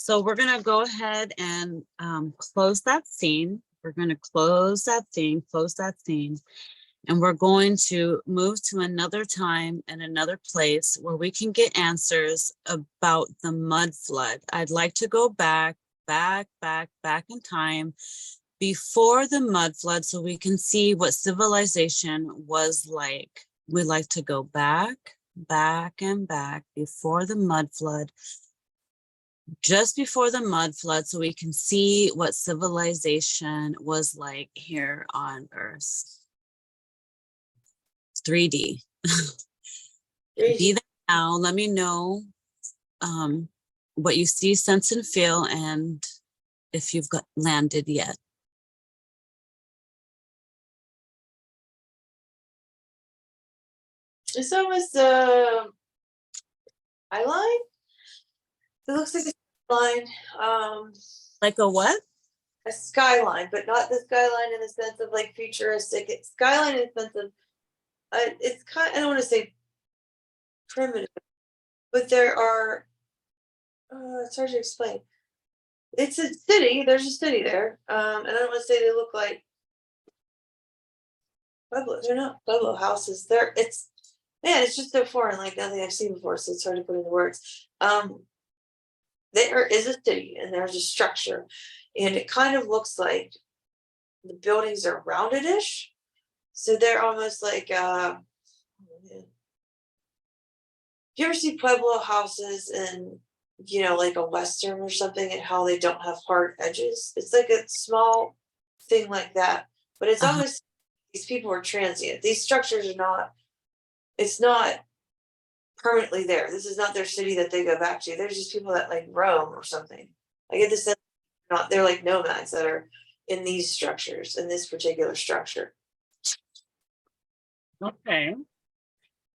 So we're going to go ahead and close that scene. We're going to close that scene, and we're going to move to another time and another place where we can get answers about the mud flood. I'd like to go back in time before the mud flood so we can see what civilization was like. We like to go back before the mud flood, just before the mud flood, so we can see what civilization was like here on Earth. 3D. Be there now. Let me know what you see, sense, and feel, and if you've got landed yet. It's almost a skyline. It looks like a skyline. Like a what? A skyline, but not the skyline in the sense of like futuristic. It's skyline in the sense of it's kind. I don't want to say primitive, but there are. It's hard to explain. It's a city. There's a city there, and I don't want to say they look like Pueblo. They're not Pueblo houses. It's just so foreign, like nothing I've seen before, so it's hard to put into words. There is a city and there's a structure, and it kind of looks like the buildings are rounded-ish. So they're almost like do you ever see Pueblo houses in, like a Western or something, and how they don't have hard edges? It's like a small thing like that, but it's almost these people are transient. These structures are not. It's not permanently there. This is not their city that they go back to. There's just people that like roam or something. I get the sense they're like nomads that are in these structures, in this particular structure. Okay.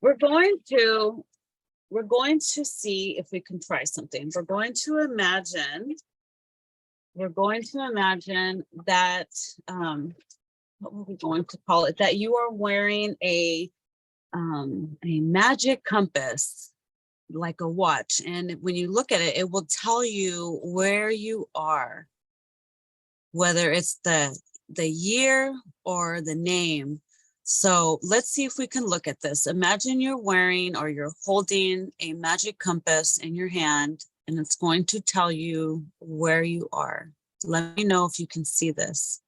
We're going to see if we can try something. We're going to imagine that what were we going to call it? That you are wearing a magic compass, like a watch, and when you look at it, it will tell you where you are, whether it's the year or the name. So let's see if we can look at this. Imagine you're wearing or you're holding a magic compass in your hand, and it's going to tell you where you are. Let me know if you can see this.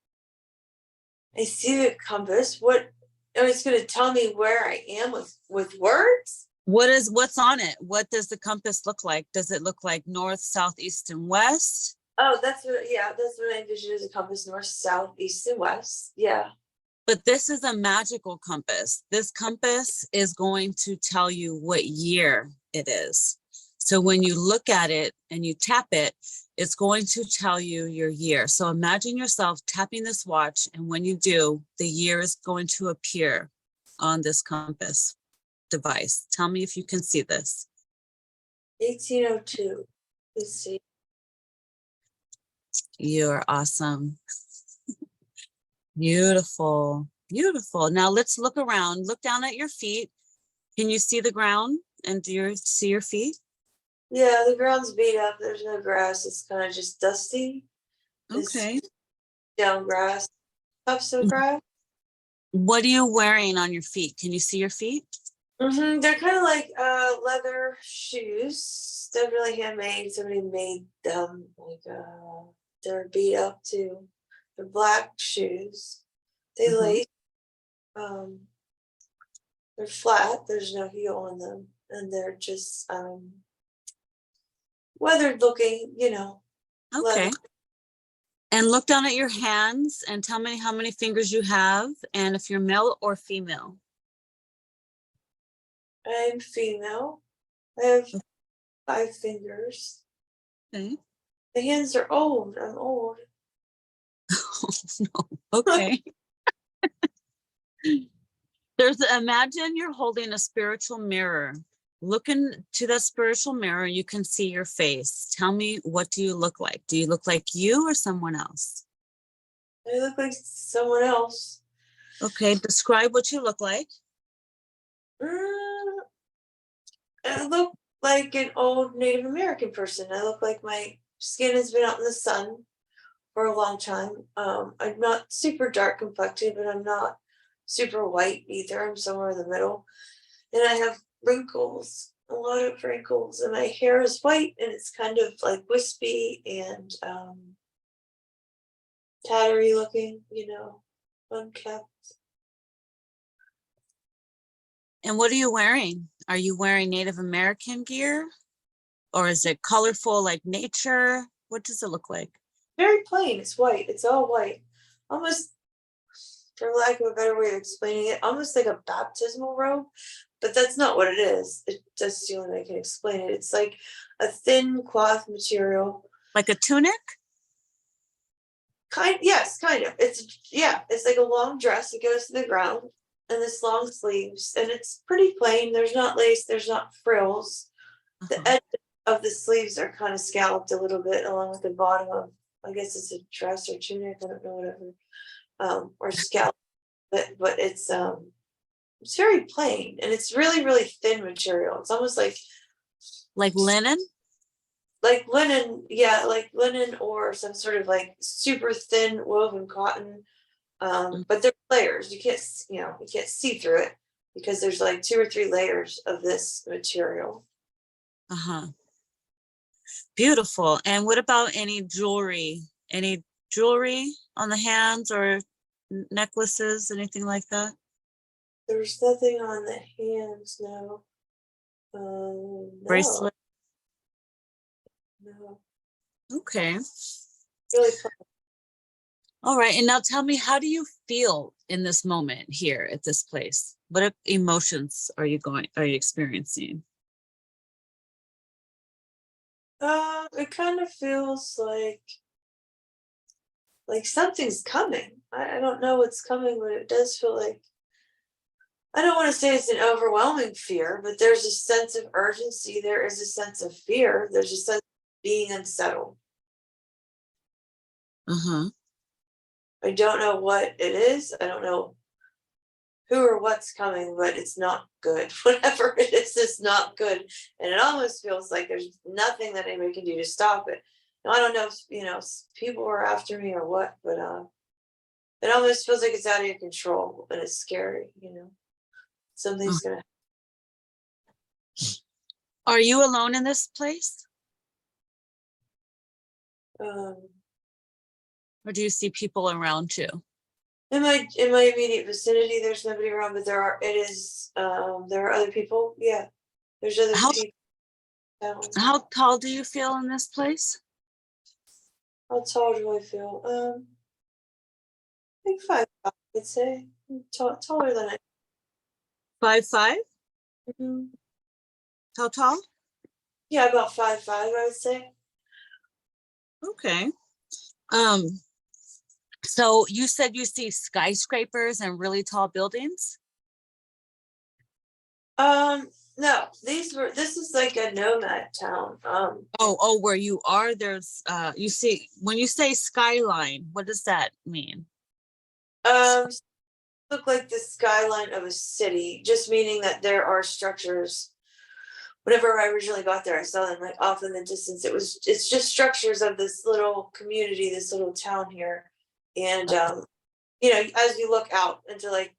I see the compass. It's going to tell me where I am with words? What's on it? What does the compass look like? Does it look like north, south, east, and west? Oh, that's what I envision as a compass: north, south, east, and west. Yeah. But this is a magical compass. This compass is going to tell you what year it is. So when you look at it and you tap it, it's going to tell you your year. So imagine yourself tapping this watch, and when you do, the year is going to appear on this compass device. Tell me if you can see this. 1802. Let's see. You're awesome. Beautiful. Now let's look around. Look down at your feet. Can you see the ground, and do you see your feet? Yeah, the ground's beat up. There's no grass. It's kind of just dusty. Okay. Down grass. Tufts of grass. What are you wearing on your feet? Can you see your feet? They're kind of like leather shoes. They're really handmade. Somebody made them. They're beat up too. They're black shoes. They lace. They're flat. There's no heel in them, and they're just weathered looking. Okay. Leather. And look down at your hands and tell me how many fingers you have, and if you're male or female. I'm female. I have 5 fingers. Okay. The hands are old. I'm old. Oh, no. Okay. Imagine you're holding a spiritual mirror. Look into that spiritual mirror, you can see your face. Tell me, what do you look like? Do you look like you or someone else? I look like someone else. Okay, describe what you look like. I look like an old Native American person. I look like my skin has been out in the sun for a long time. I'm not super dark complected, but I'm not super white either. I'm somewhere in the middle. And I have wrinkles, a lot of wrinkles, and my hair is white and it's kind of like wispy and tattery looking, unkempt. And what are you wearing? Are you wearing Native American gear? Or is it colorful like nature? What does it look like? Very plain. It's white. It's all white. Almost, for lack of a better way of explaining it, almost like a baptismal robe. But that's not what it is. That's the only way I can explain it. It's like a thin cloth material. Like a tunic? Yes, kind of. It's like a long dress. It goes to the ground and this long sleeves. And it's pretty plain. There's not lace, there's not frills. The edge of the sleeves are kind of scalloped a little bit along with the bottom of, I guess it's a dress or tunic, I don't know, whatever. Or scalloped, but it's very plain and it's really, really thin material. It's almost like linen? Like linen, yeah, like linen or some sort of like super thin woven cotton. But there's layers. You can't see through it because there's like 2 or 3 layers of this material. Uh-huh. Beautiful. And what about any jewelry? Any jewelry on the hands or necklaces, anything like that? There's nothing on the hands, no. No. Bracelet? No. Okay. Really All right. And now tell me, how do you feel in this moment here at this place? What emotions are you experiencing? it kind of feels like something's coming. I don't know what's coming, but it does feel like, I don't want to say it's an overwhelming fear, but there's a sense of urgency. There is a sense of fear. There's a sense of being unsettled. Uh-huh. I don't know what it is. I don't know who or what's coming, but it's not good. Whatever it is, it's not good. And it almost feels like there's nothing that anybody can do to stop it. Now, I don't know if, people are after me or what, but it almost feels like it's out of your control and it's scary. Something's gonna. Are you alone in this place? Um, Or do you see people around you? in my immediate vicinity, there's nobody around, but there are other people. Yeah, there's other people. How tall do you feel in this place? How tall do I feel? I think 5'5", I'd say. Taller than I. 5'5"? Mm-hmm. How tall? Yeah, about 5'5", I would say. Okay. So you said you see skyscrapers and really tall buildings? No, this is like a nomad town. Where you are, there's you see, when you say skyline, what does that mean? Look like the skyline of a city, just meaning that there are structures. Whenever I originally got there, I saw them like off in the distance. It's just structures of this little community, this little town here. And as you look out into like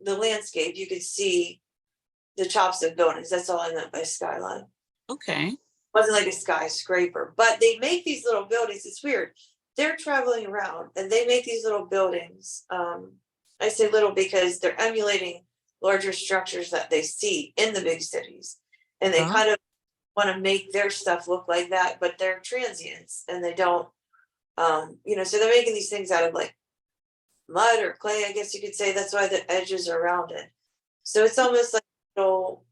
the landscape, you could see the tops of buildings. That's all I meant by skyline. Okay. It wasn't like a skyscraper, but they make these little buildings. It's weird. They're traveling around and they make these little buildings. I say little because they're emulating larger structures that they see in the big cities. And they kind of want to make their stuff look like that, but they're transients and they don't, so they're making these things out of like mud or clay, I guess you could say. That's why the edges are rounded. So it's almost like a little,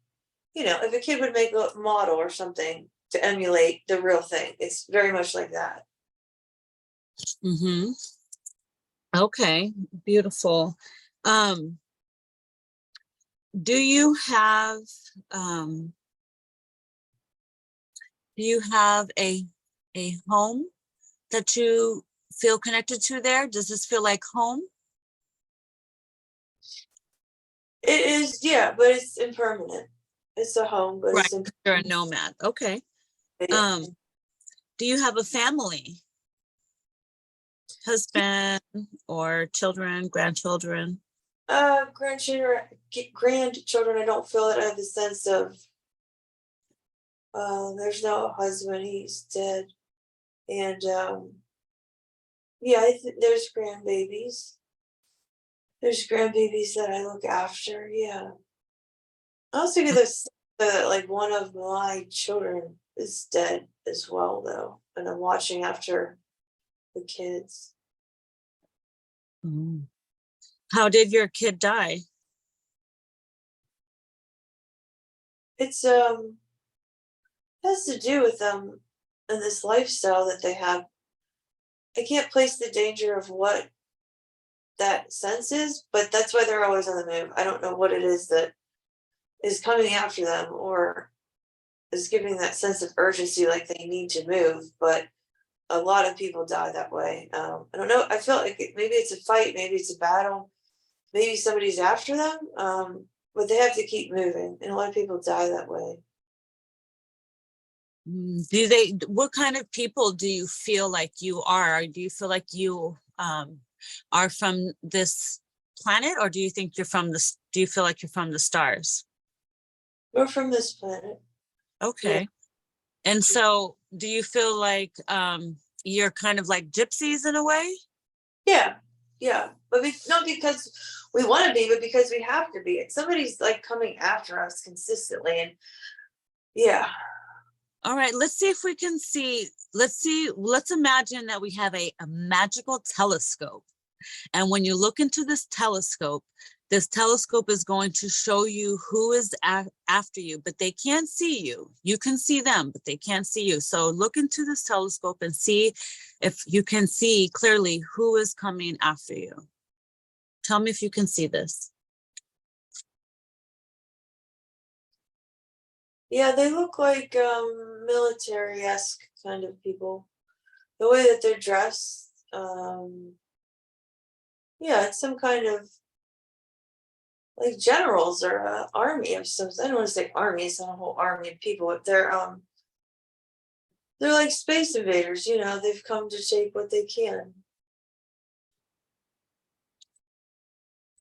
if a kid would make a model or something to emulate the real thing, it's very much like that. Mm-hmm. Okay, beautiful. Do you have a home that you feel connected to there? Does this feel like home? It is, yeah, but it's impermanent. It's a home, but Right, it's impermanent. you're a nomad. Okay. Yeah. Do you have a family? Husband or children, grandchildren? Grandchildren, I don't feel that I have the sense of, there's no husband, he's dead. And, yeah, there's grandbabies. There's grandbabies that I look after, yeah. I also get this, that like one of my children is dead as well, though, and I'm watching after the kids. Mm. How did your kid die? It's has to do with them and this lifestyle that they have. I can't place the danger of what that sense is, but that's why they're always on the move. I don't know what it is that is coming after them or is giving that sense of urgency, like they need to move. But a lot of people die that way. I don't know. I feel like maybe it's a fight, maybe it's a battle, maybe somebody's after them, but they have to keep moving, and a lot of people die that way. What kind of people do you feel like you are? Do you feel like you are from this planet, or do you think you're from this? Do you feel like you're from the stars? We're from this planet. Okay. Yeah. And so do you feel like you're kind of like gypsies in a way? Yeah, yeah, but not because we want to be, but because we have to be. Somebody's like coming after us consistently, and yeah. All right, let's see if we can see. Let's imagine that we have a magical telescope. And when you look into this telescope is going to show you who is after you, but they can't see you. You can see them, but they can't see you. So look into this telescope and see if you can see clearly who is coming after you. Tell me if you can see this. Yeah, they look like military-esque kind of people. The way that they're dressed, yeah, it's some kind of like generals or army of some. I don't want to say army; it's not a whole army of people, but they're like space invaders. You know, they've come to take what they can.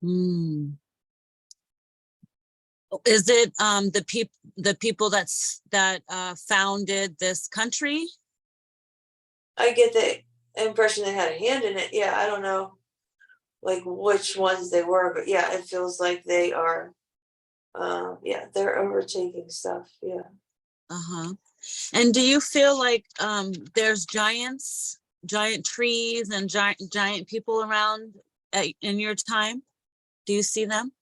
Hmm. Is it the people that founded this country? I get the impression they had a hand in it. Yeah, I don't know like which ones they were, but yeah, it feels like they are. Yeah, they're overtaking stuff. Yeah. Uh-huh. And do you feel like there's giant trees and giant people around in your time? Do you see them?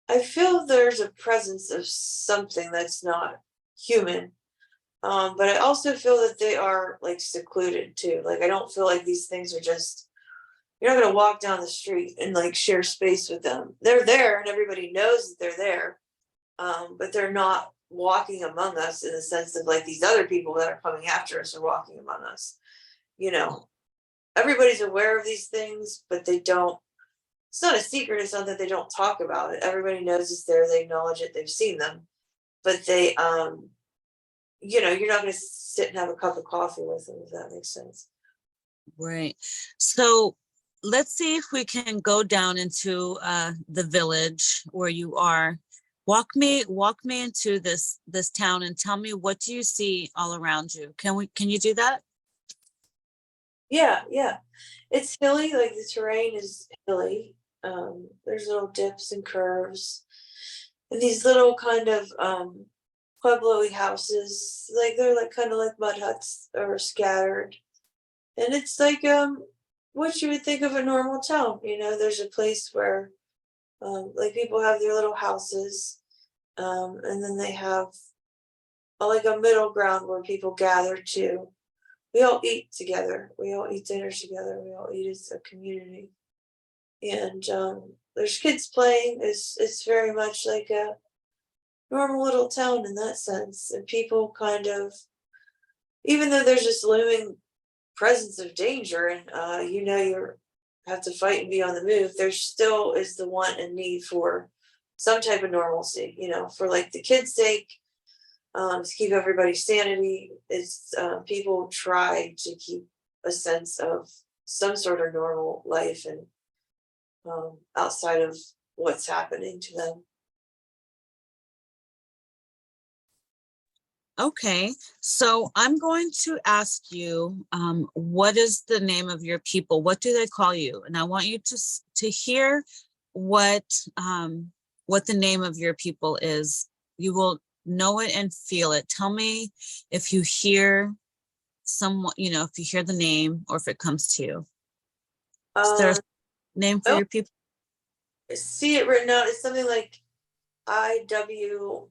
I feel there's a presence of something that's not human. But I also feel that they are like secluded too. Like I don't feel like these things are just, you're not gonna walk down the street and like share space with them. They're there and everybody knows that they're there. But they're not walking among us in the sense of like these other people that are coming after us are walking among us. You know, everybody's aware of these things, but they don't, it's not a secret. It's not that they don't talk about it. Everybody knows it's there. They acknowledge it. They've seen them, but they, you know, you're not going to sit and have a cup of coffee with them, if that makes sense. Right. So let's see if we can go down into the village where you are. Walk me into this town and tell me, what do you see all around you? Can you do that? Yeah, yeah. It's hilly, like the terrain is hilly. There's little dips and curves. And these little kind of pueblo-y houses, like they're like kind of like mud huts or scattered. And it's like what you would think of a normal town. You know, there's a place where like people have their little houses, and then they have like a middle ground where people gather to. We all eat together. We all eat dinner together. We all eat as a community. And there's kids playing. It's very much like a normal little town in that sense. And people kind of, even though there's this looming presence of danger and you know you have to fight and be on the move, there still is the want and need for some type of normalcy, you know, for like the kids' sake, to keep everybody's sanity. It's people try to keep a sense of some sort of normal life and outside of what's happening to them. Okay, so I'm going to ask you, what is the name of your people? What do they call you? And I want you to hear what the name of your people is. You will know it and feel it. Tell me if you hear someone, if you hear the name or if it comes to you. Is there a name for Oh, your people? I see it written out. It's something like IWANA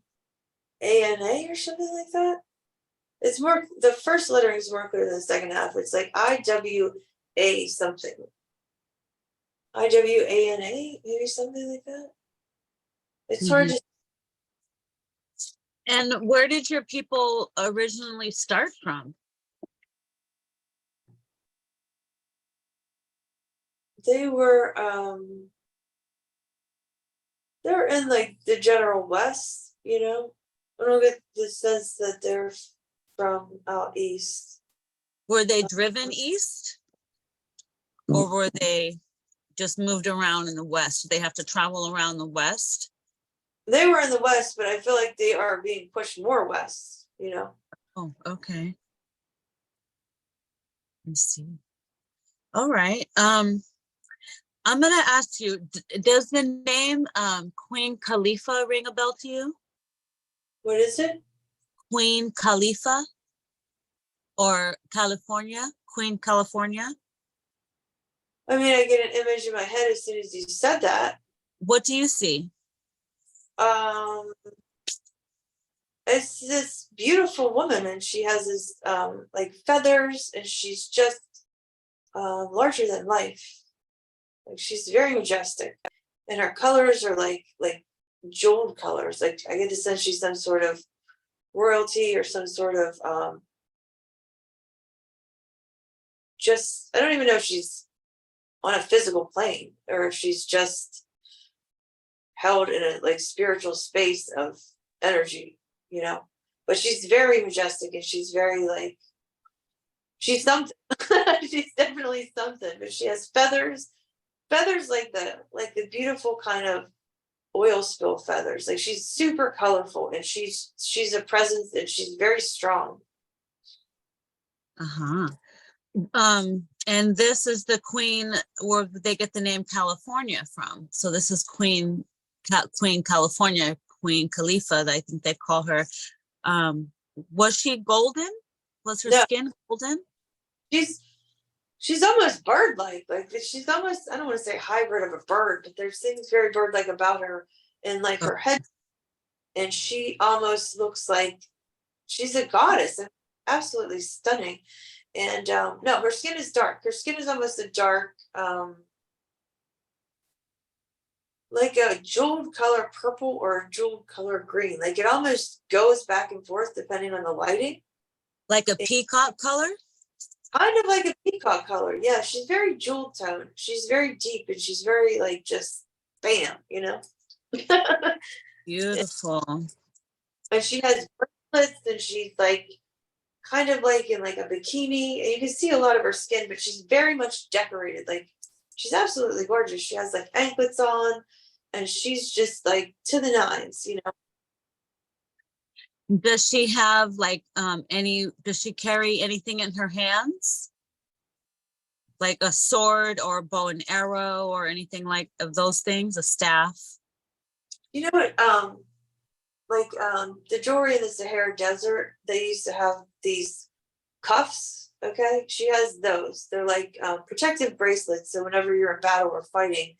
or something like that. It's more, the first lettering is more clear than the second half. It's like IWA something. IWANA, maybe something like that. It's hard Mhm. to. And where did your people originally start from? They were they're in like the general West, I don't get the sense that they're from out east. Were they driven east? Or were they just moved around in the West? Did they have to travel around the West? They were in the West, but I feel like they are being pushed more west. Oh, okay. Let's see. All right. I'm gonna ask you, does the name Queen Khalifa ring a bell to you? What is it? Queen Khalifa or California? Queen California? I mean, I get an image in my head as soon as you said that. What do you see? Um, it's this beautiful woman, and she has this like feathers, and she's just larger than life. Like she's very majestic, and her colors are like jeweled colors. Like I get the sense she's some sort of royalty or some sort of just, I don't even know if she's on a physical plane or if she's just held in a like spiritual space of energy. But she's very majestic, and she's very like, she's something. She's definitely something. But she has feathers like the beautiful kind of oil spill feathers. Like she's super colorful, and she's a presence, and she's very strong. Uh-huh. And this is the queen where they get the name California from. So this is Queen California, Queen Khalifa, I think they call her. Was she golden? Was her No, skin golden? she's almost bird-like. Like she's almost, I don't want to say hybrid of a bird, but there's things very bird-like about her, and like her head, and she almost looks like she's a goddess, and absolutely stunning. And no, her skin is dark. Her skin is almost a dark, like a jeweled color purple or a jeweled color green. Like it almost goes back and forth depending on the lighting. Like a peacock color? Kind of like a peacock color. Yeah, she's very jewel toned. She's very deep, and she's very like just bam. Beautiful. And she has bracelets, and she's like kind of like in like a bikini, and you can see a lot of her skin, but she's very much decorated. Like she's absolutely gorgeous. She has like anklets on, and she's just like to the nines. Does she have like does she carry anything in her hands? Like a sword or a bow and arrow or anything like of those things, a staff? You know what? Like the jewelry in the Sahara Desert, they used to have these cuffs. Okay, she has those. They're like protective bracelets. So whenever you're in battle or fighting,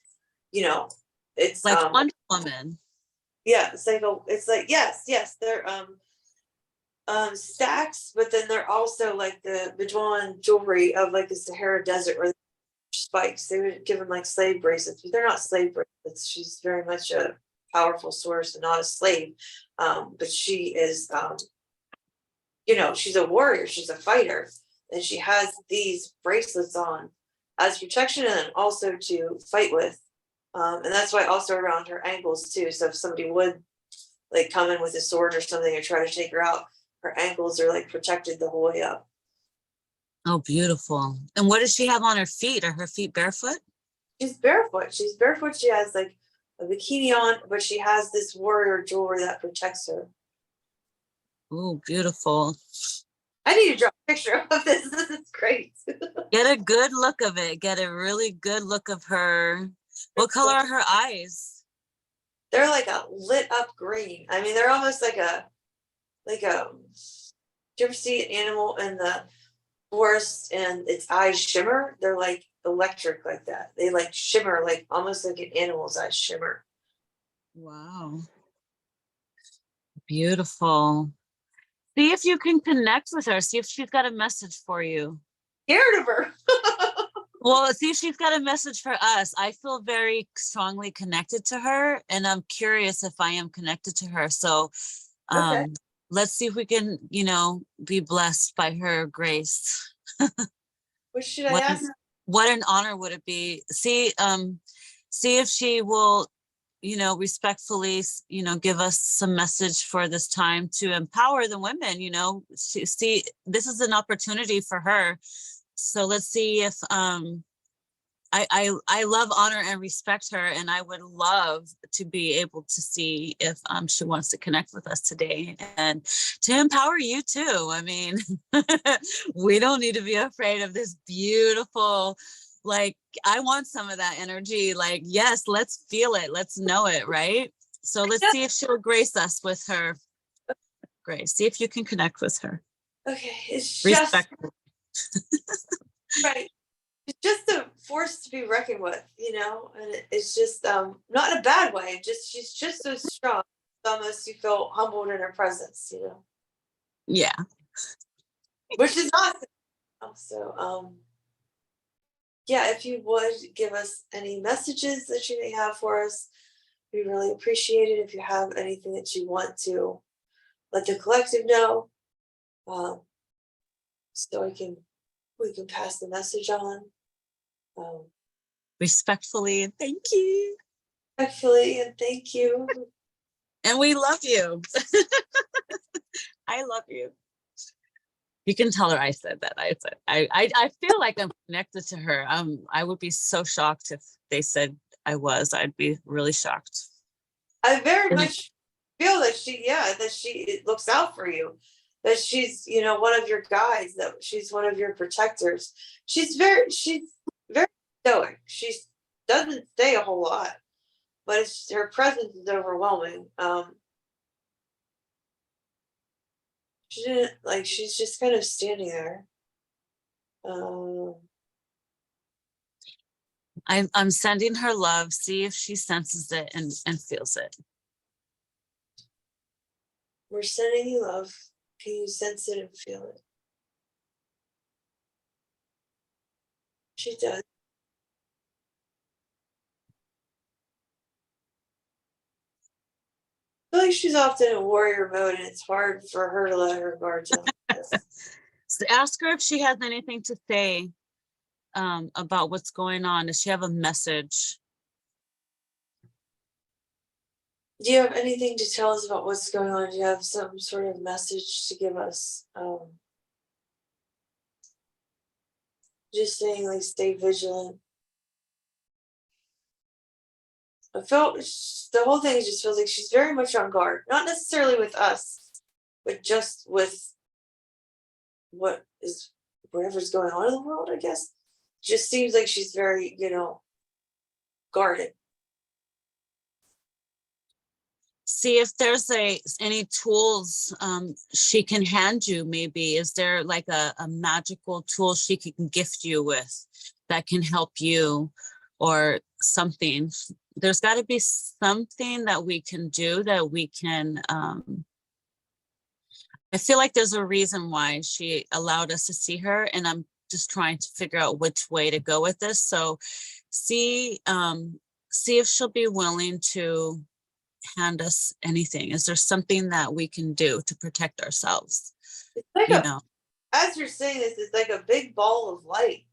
you know, it's Like Wonder Woman. yeah, it's like yes, they're stacks, but then they're also like the Bedouin jewelry of like the Sahara Desert or spikes. They would give them like slave bracelets, but they're not slave bracelets. She's very much a powerful source and not a slave. But she is, she's a warrior. She's a fighter, and she has these bracelets on as protection and also to fight with. And that's why also around her ankles too. So if somebody would like come in with a sword or something and try to take her out. Her ankles are like protected the whole way up. Oh, beautiful. And what does she have on her feet? Are her feet barefoot? She's barefoot. She's barefoot. She has like a bikini on, but she has this warrior jewelry that protects her. Oh, beautiful. I need to draw a picture of this. This is great. Get a good look of it. Get a really good look of her. What color are her eyes? They're like a lit up green. I mean, they're almost like a, do you ever see an animal in the forest and its eyes shimmer? They're like electric like that. They like shimmer, like almost like an animal's eyes shimmer. Wow. Beautiful. See if you can connect with her. See if she's got a message for you. Scared of her. Well, see if she's got a message for us. I feel very strongly connected to her, and I'm curious if I am connected to her. So Okay. let's see if we can, be blessed by her grace. What should I ask? What an honor would it be? See if she will, respectfully, give us some message for this time to empower the women. See, this is an opportunity for her. So let's see if I love, honor, and respect her, and I would love to be able to see if she wants to connect with us today and to empower you too. I mean, we don't need to be afraid of this beautiful, like, I want some of that energy. Like, yes, let's feel it. Let's know it, right? So let's see if she'll grace us with her grace. See if you can connect with her. Okay, it's just Respectful. right. It's just a force to be reckoned with, and it's just not in a bad way. Just she's just so strong. It's almost you feel humbled in her presence, Yeah. which is awesome. So yeah, if you would give us any messages that you may have for us, we really appreciate it. If you have anything that you want to let the collective know, so we can pass the message on. Respectfully, and thank you. Respectfully, and thank you. And we love you. I love you. You can tell her I said that. I feel like I'm connected to her. I would be so shocked if they said I was. I'd be really shocked. I very much feel that she looks out for you, that she's one of your guides, that she's one of your protectors. She's very stoic. She doesn't say a whole lot, but her presence is overwhelming. She didn't she's just kind of standing there. I'm sending her love. See if she senses it and feels it. We're sending you love. Can you sense it and feel it? She does. I feel like she's often in warrior mode, and it's hard for her to let her guard down. So ask her if she has anything to say about what's going on. Does she have a message? Do you have anything to tell us about what's going on? Do you have some sort of message to give us? Just saying, stay vigilant. I felt the whole thing just feels like she's very much on guard, not necessarily with us, but just with whatever's going on in the world, I guess. Just seems like she's very, guarded. See if there's any tools she can hand you. Maybe is there like a magical tool she can gift you with that can help you, or something? There's got to be something that we can do that we can I feel like there's a reason why she allowed us to see her, and I'm just trying to figure out which way to go with this. So see if she'll be willing to hand us anything. Is there something that we can do to protect ourselves? It's like as you're saying this, it's like a big ball of light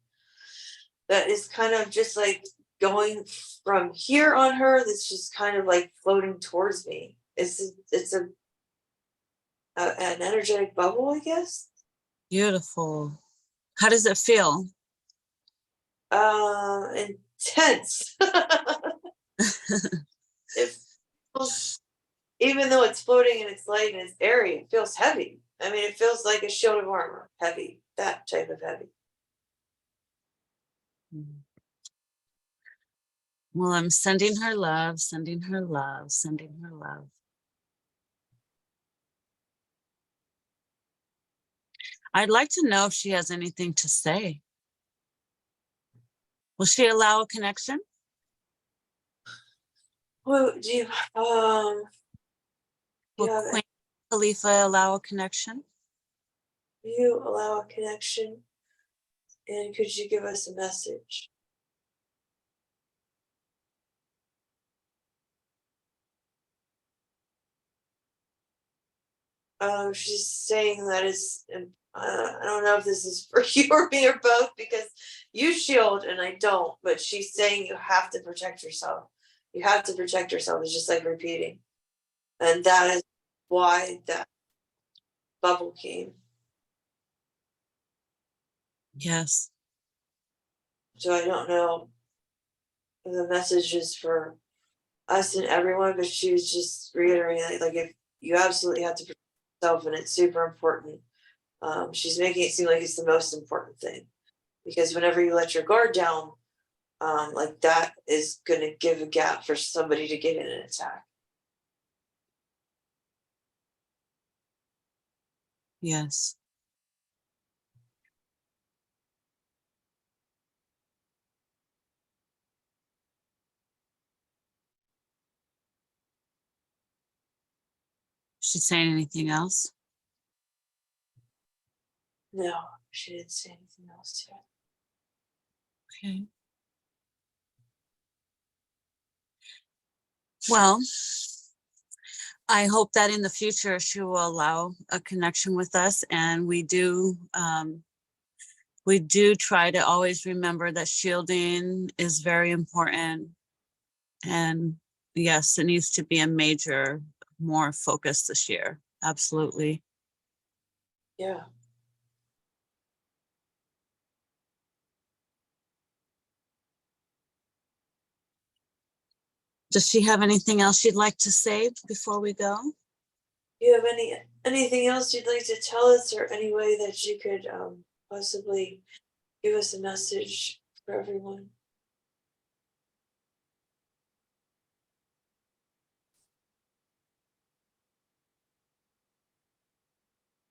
that is kind of just like going from here on her, that's just kind of like floating towards me. it's an energetic bubble, I guess. Beautiful. How does it feel? Intense. It feels, even though it's floating and it's light and it's airy, it feels heavy. I mean, it feels like a shield of armor, heavy, that type of heavy. Well, I'm sending her love, sending her love, sending her love. I'd like to know if she has anything to say. Will she allow a connection? Well, do you Will have, Queen Califa allow a connection? do you allow a connection? And could you give us a message? She's saying that I don't know if this is for you or me or both, because you shield and I don't, but she's saying you have to protect yourself. You have to protect yourself. It's just like repeating. And that is why that bubble came. Yes. So I don't know if the message is for us and everyone, but she was just reiterating, like, if you absolutely have to protect yourself and it's super important. She's making it seem like it's the most important thing, because whenever you let your guard down, like, that is going to give a gap for somebody to get in and attack. Yes. She's saying anything else? No, she didn't say anything else yet. Okay. Well, I hope that in the future she will allow a connection with us, and we do try to always remember that shielding is very important. And yes, it needs to be a major, more focus this year. Absolutely. Yeah. Does she have anything else she'd like to say before we go? Do you have anything else you'd like to tell us, or any way that you could possibly give us a message for everyone?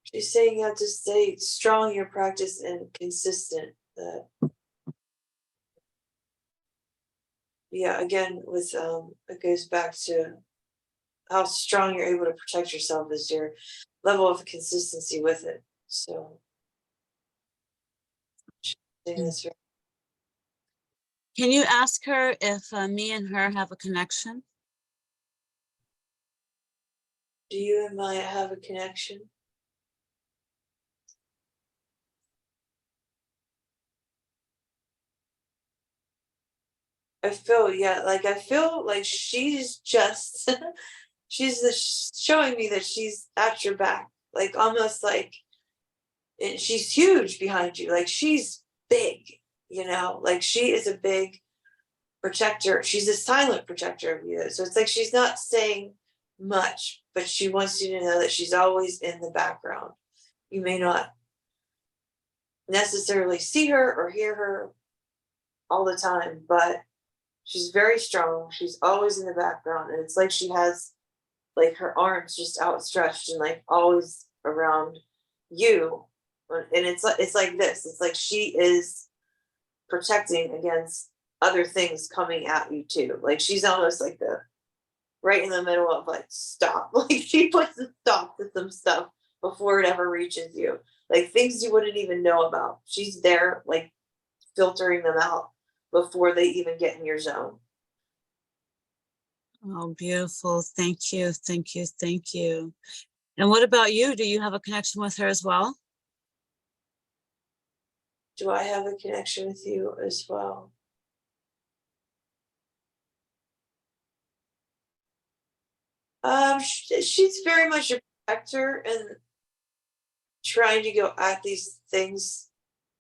She's saying you have to stay strong in your practice and consistent. That, yeah, again, with it goes back to how strong you're able to protect yourself is your level of consistency with it. So she's saying Mm. this very. Can you ask her if me and her have a connection? Do you and Maya have a connection? I feel like she's just showing me that she's at your back, like, almost like, and she's huge behind you, like, she's big, like, she is a big protector. She's a silent protector of you. So it's like she's not saying much, but she wants you to know that she's always in the background. You may not necessarily see her or hear her all the time, but she's very strong. She's always in the background. And it's like she has, like, her arms just outstretched and, like, always around you. And it's like this. It's like she is protecting against other things coming at you too. Like, she's almost like the right in the middle of, like, stop. Like, she puts a stop to some stuff before it ever reaches you. Like, things you wouldn't even know about. She's there, like, filtering them out before they even get in your zone. Oh, beautiful. Thank you. Thank you. Thank you. And what about you? Do you have a connection with her as well? Do I have a connection with you as well? She's very much a protector and trying to go at these things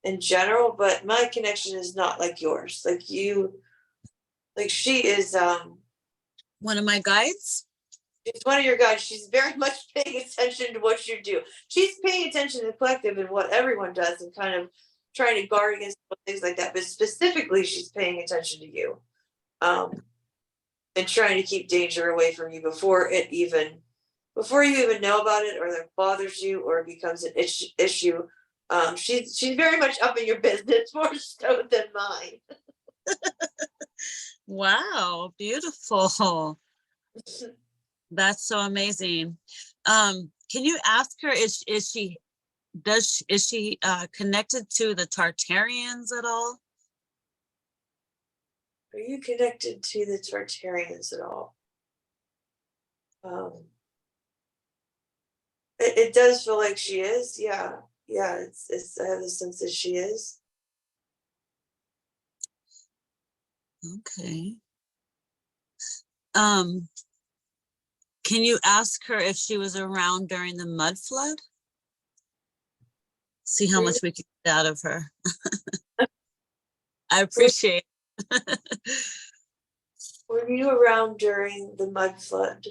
in general, but my connection is not like yours. Like you, like she is, One of my guides? she's one of your guys. She's very much paying attention to what you do. She's paying attention to the collective and what everyone does and kind of trying to guard against things like that. But specifically, she's paying attention to you. And trying to keep danger away from you before you even know about it or that bothers you or it becomes an issue. She's very much up in your business more so than mine. Wow, beautiful. That's so amazing. Can you ask her, is she connected to the Tartarians at all? Are you connected to the Tartarians at all? It does feel like she is. Yeah. It's I have the sense that she is. Okay. Can you ask her if she was around during the mud flood? See how much we can get out of her. I appreciate it. Were you around during the mud flood?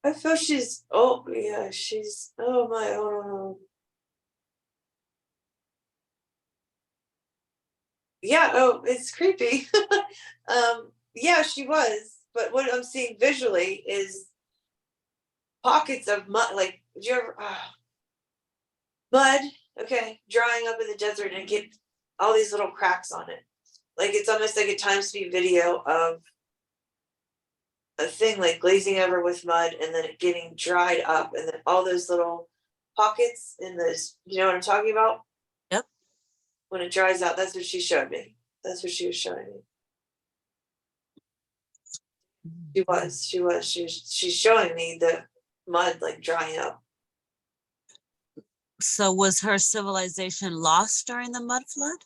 I feel she's, oh yeah, she's, oh my, oh. Yeah, oh, it's creepy. Yeah, she was, but what I'm seeing visually is pockets of mud, like, did you ever, mud, okay, drying up in the desert and get all these little cracks on it. Like, it's almost like a time speed video of a thing like glazing over with mud and then it getting dried up and then all those little pockets in those, you know what I'm talking about? Yep. When it dries out, that's what she showed me. That's what she was showing me. She's showing me the mud like drying up. So was her civilization lost during the mud flood?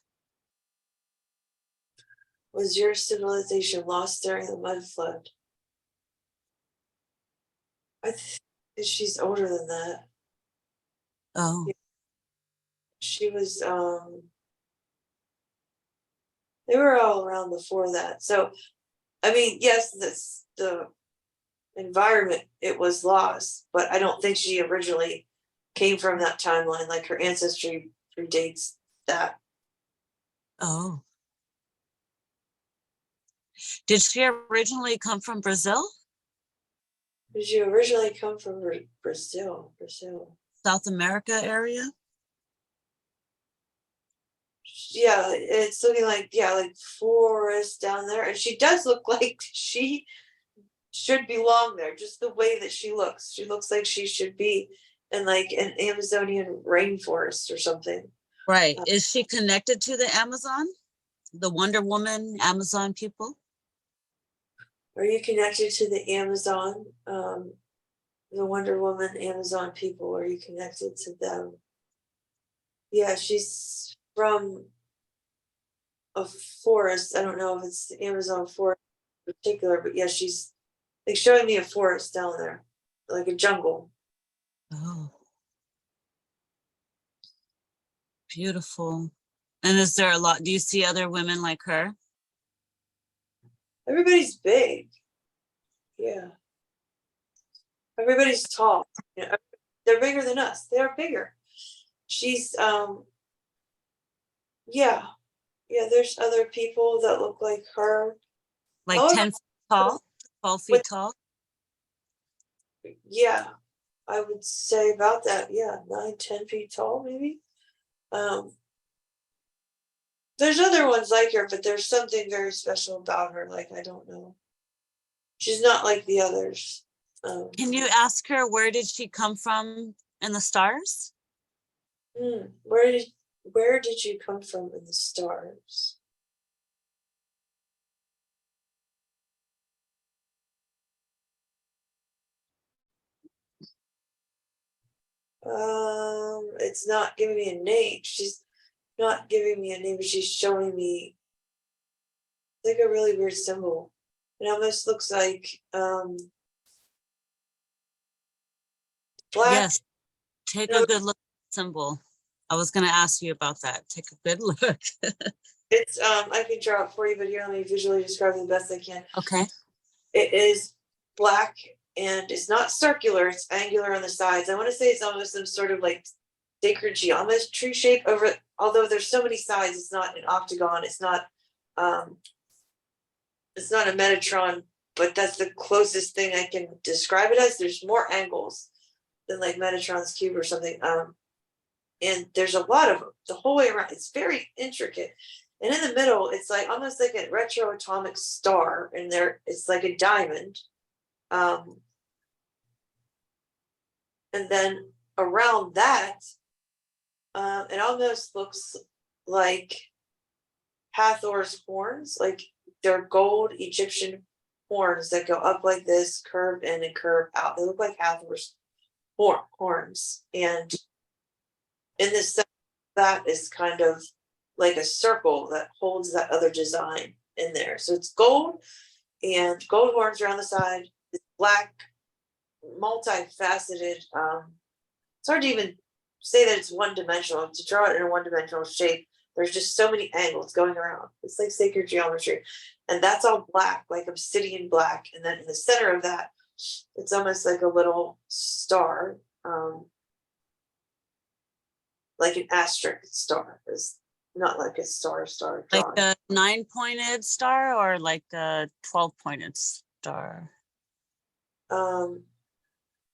Was your civilization lost during the mud flood? I think she's older than that. Oh. She was they were all around before that. So I mean, yes, the environment, it was lost, but I don't think she originally came from that timeline. Like her ancestry predates that. Oh. Did she originally come from Brazil? Did you originally come from Brazil? South America area? Yeah, it's looking like, yeah, like forest down there. And she does look like she should belong there, just the way that she looks. She looks like she should be in like an Amazonian rainforest or something. Right. Is she connected to the Amazon? The Wonder Woman Amazon people? Are you connected to the Amazon? The Wonder Woman Amazon people? Are you connected to them? Yeah, she's from a forest. I don't know if it's the Amazon forest in particular, but yeah, she's like showing me a forest down there, like a jungle. Oh. Beautiful. And is there a lot, do you see other women like her? Everybody's big. Yeah. Everybody's tall. You know, they're bigger than us. They're bigger. She's yeah. Yeah, there's other people that look like her. Like However, 10 feet tall, 12 feet with, tall? yeah, I would say about that. Yeah, 9, 10 feet tall, maybe. There's other ones like her, but there's something very special about her. Like, I don't know. She's not like the others. Can you ask her where did she come from in the stars? Where did you come from in the stars? It's not giving me a name. She's not giving me a name, but she's showing me like a really weird symbol. It almost looks like black. Yes, take No, a good look at the symbol. I was gonna ask you about that. Take a good look. it's I can draw it for you, but here let me visually describe it the best I can. Okay. It is black and it's not circular, it's angular on the sides. I want to say it's almost some sort of like sacred geometry shape over it. Although there's so many sides, it's not an octagon, it's not a Metatron, but that's the closest thing I can describe it as. There's more angles than like Metatron's cube or something. And there's a lot of them the whole way around. It's very intricate. And in the middle, it's like almost like a retro atomic star, and there it's like a diamond. And then around that, it almost looks like Hathor's horns, like they're gold Egyptian horns that go up like this, curve in and curve out. They look like Hathor's horns. And in this set, that is kind of like a circle that holds that other design in there. So it's gold and gold horns around the side. It's black, multifaceted. It's hard to even say that it's one dimensional. To draw it in a one dimensional shape, there's just so many angles going around. It's like sacred geometry. And that's all black, like obsidian black. And then in the center of that, it's almost like a little star, like an asterisk star. It's not like a star Like drawing. a 9-pointed star or like a 12-pointed star?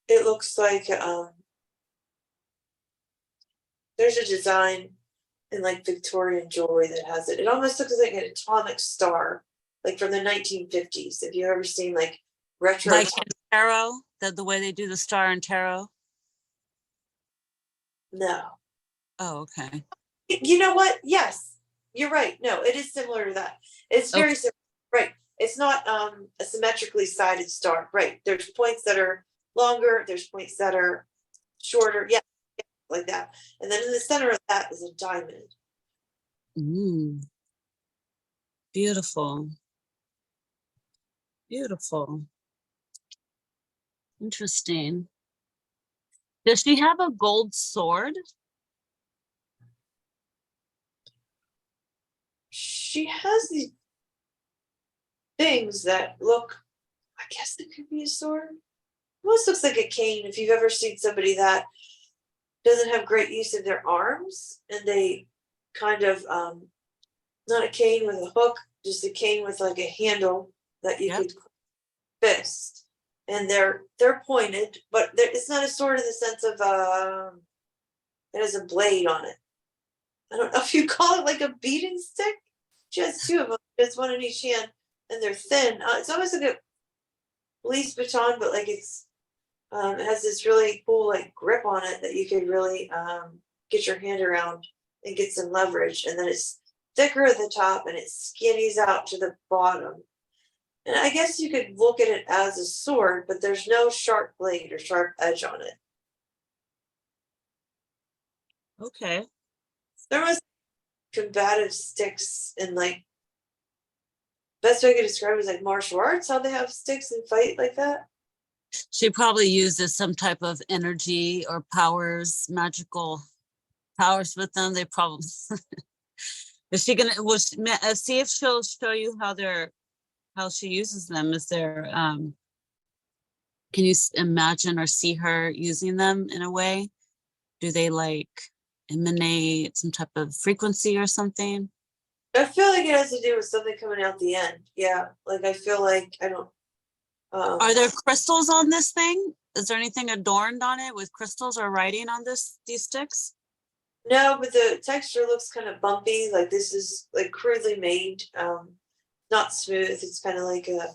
It looks like there's a design in like Victorian jewelry that has it. It almost looks like an atomic star, like from the 1950s. If you've ever seen like retro, Like in tarot, the way they do the star in tarot? no. Oh, okay. You know what? Yes, you're right. No, it is similar to that. It's very similar. Right. It's not a symmetrically sided star. Right. There's points that are longer. There's points that are shorter. Yeah, like that. And then in the center of that is a diamond. Mm, beautiful. Beautiful. Interesting. Does she have a gold sword? She has these things that look, I guess it could be a sword. Almost looks like a cane. If you've ever seen somebody that doesn't have great use of their arms and they kind of not a cane with a hook, just a cane with like a handle that you Yep. could fist, and they're pointed, but it's not a sword in the sense of it has a blade on it. I don't know if you call it like a beating stick. She has two of them. There's one in each hand, and they're thin. It's almost like a police baton, but like it has this really cool like grip on it that you could really get your hand around and get some leverage. And then it's thicker at the top and it skinnies out to the bottom. And I guess you could look at it as a sword, but there's no sharp blade or sharp edge on it. Okay. There was combative sticks and like best way I could describe it is like martial arts, how they have sticks and fight like that. She probably uses some type of energy or powers, magical powers with them. They probably is she gonna see if she'll show you how she uses them? Is there can you imagine or see her using them in a way? Do they like emanate some type of frequency or something? I feel like it has to do with something coming out the end. Yeah, like I feel like I don't. Are there crystals on this thing? Is there anything adorned on it with crystals or writing on these sticks? No, but the texture looks kind of bumpy. Like this is like crudely made, not smooth. It's kind of like a.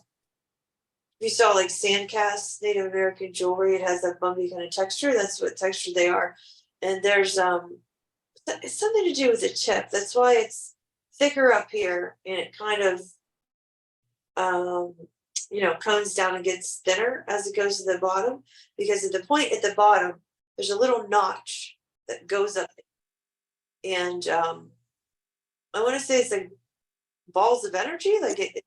You saw like sand casts, Native American jewelry. It has that bumpy kind of texture. That's what texture they are. And there's it's something to do with the tip. That's why it's thicker up here, and it kind of comes down and gets thinner as it goes to the bottom. Because at the point at the bottom, there's a little notch that goes up, and I want to say it's like balls of energy, like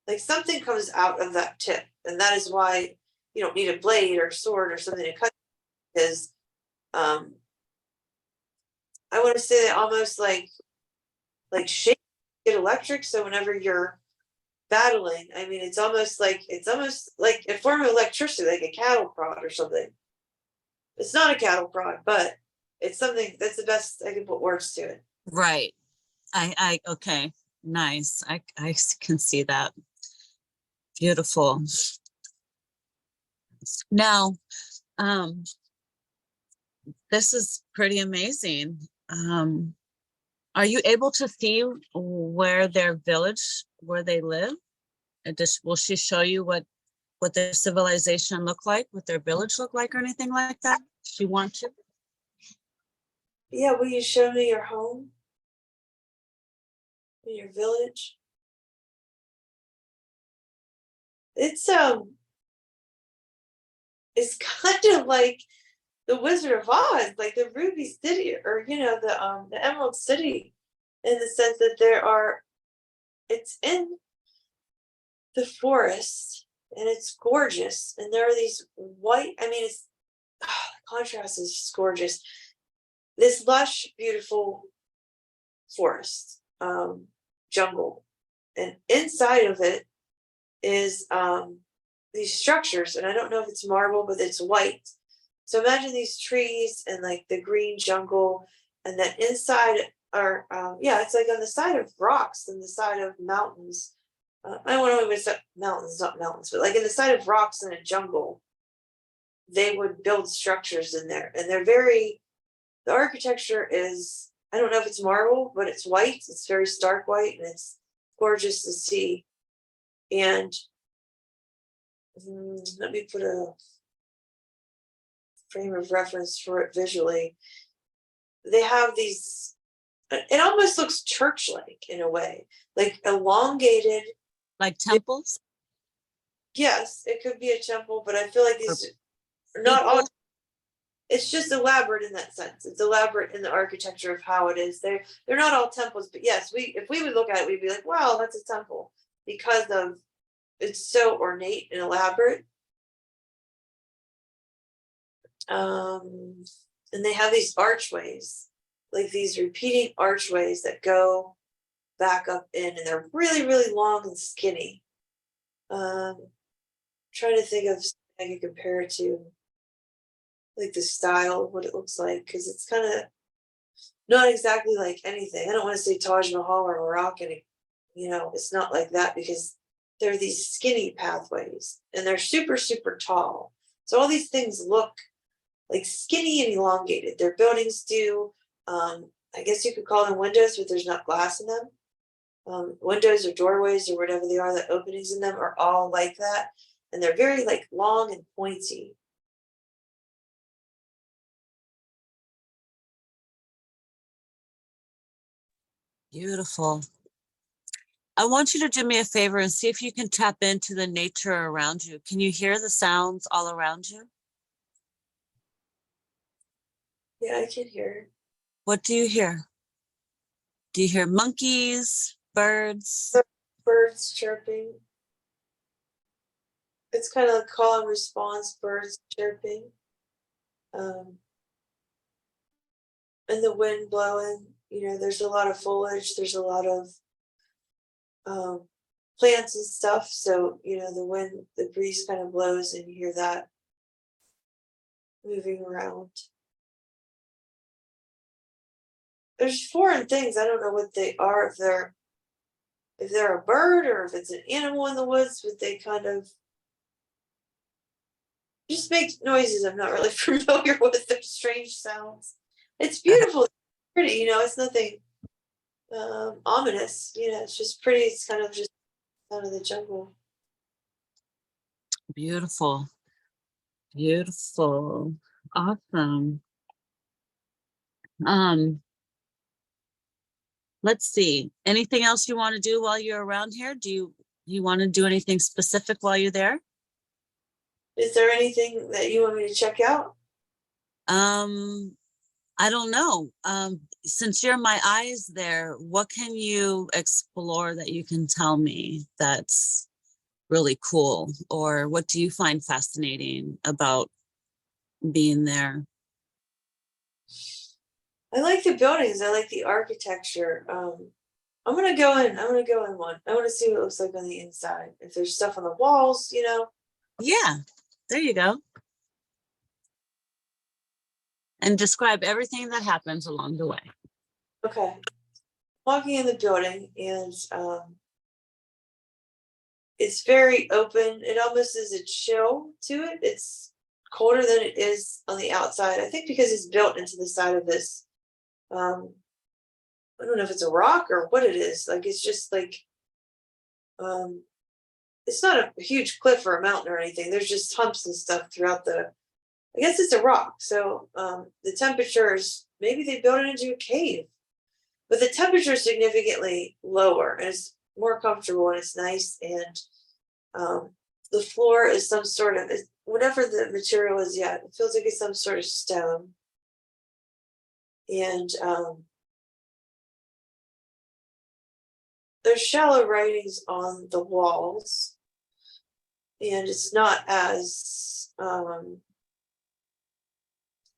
like something comes out of that tip, and that is why you don't need a blade or sword or something to cut, because I want to say that almost like shake it electric. So whenever you're battling, I mean, it's almost like a form of electricity, like a cattle prod or something. It's not a cattle prod, but it's something. That's the best I can put words to it. Right. Okay. Nice. I can see that. Beautiful. Now, this is pretty amazing. Are you able to see where their village, where they live? Will she show you what their civilization look like, what their village look like, or anything like that? She want to? Yeah, will you show me your home? In your village? It's it's kind of like the Wizard of Oz, like the Ruby City, or the Emerald City, in the sense that it's in the forest and it's gorgeous, and there are these white, I mean, it's the contrast is just gorgeous. This lush, beautiful forest, jungle, and inside of it is these structures, and I don't know if it's marble, but it's white. So imagine these trees and like the green jungle, and then inside are it's like on the side of rocks and the side of mountains. I don't know if it's mountains, not mountains, but like in the side of rocks in a jungle, they would build structures in there, and the architecture is, I don't know if it's marble, but it's white. It's very stark white, and it's gorgeous to see. And let me put a frame of reference for it visually. They have these, it almost looks church-like in a way, like elongated. Like temples? Yes, it could be a temple, but I feel like these are not all. It's just elaborate in that sense. It's elaborate in the architecture of how it is. They're not all temples, but yes, if we would look at it, we'd be like, wow, that's a temple, because of it's so ornate and elaborate. And they have these archways, like these repeating archways that go back up in, and they're really, really long and skinny. Trying to think of something I can compare it to, like the style of what it looks like, because it's kind of not exactly like anything. I don't want to say Taj Mahal or Moroccan, it's not like that, because there are these skinny pathways and they're super, super tall. So all these things look like skinny and elongated. Their buildings do. I guess you could call them windows, but there's not glass in them. Windows or doorways or whatever they are, the openings in them are all like that. And they're very like long and pointy. Beautiful. I want you to do me a favor and see if you can tap into the nature around you. Can you hear the sounds all around you? Yeah, I can hear. What do you hear? Do you hear monkeys, birds? Birds chirping. It's kind of a call and response, birds chirping. And the wind blowing, there's a lot of foliage, there's a lot of plants and stuff. So, the wind, the breeze kind of blows and you hear that moving around. There's foreign things. I don't know what they are, if they're a bird or if it's an animal in the woods, but they kind of just make noises. I'm not really familiar with their strange sounds. It's beautiful, it's pretty, it's nothing ominous, it's just pretty. It's kind of just out of the jungle. Beautiful. Beautiful. Awesome. Let's see. Anything else you want to do while you're around here? Do you want to do anything specific while you're there? Is there anything that you want me to check out? I don't know. Since you're my eyes there, what can you explore that you can tell me that's really cool? Or what do you find fascinating about being there? I like the buildings. I like the architecture. I'm gonna go in. I'm gonna go in one. I want to see what it looks like on the inside. If there's stuff on the walls, you know. Yeah, there you go. And describe everything that happens along the way. Okay. Walking in the building, and it's very open. It almost is a chill to it. It's colder than it is on the outside. I think because it's built into the side of this. I don't know if it's a rock or what it is. Like it's just like it's not a huge cliff or a mountain or anything. There's just humps and stuff throughout the. I guess it's a rock. So the temperature is maybe they built it into a cave, but the temperature is significantly lower and it's more comfortable and it's nice. And the floor is some sort of whatever the material is. Yeah, it feels like it's some sort of stone. And there's shallow writings on the walls, and it's not as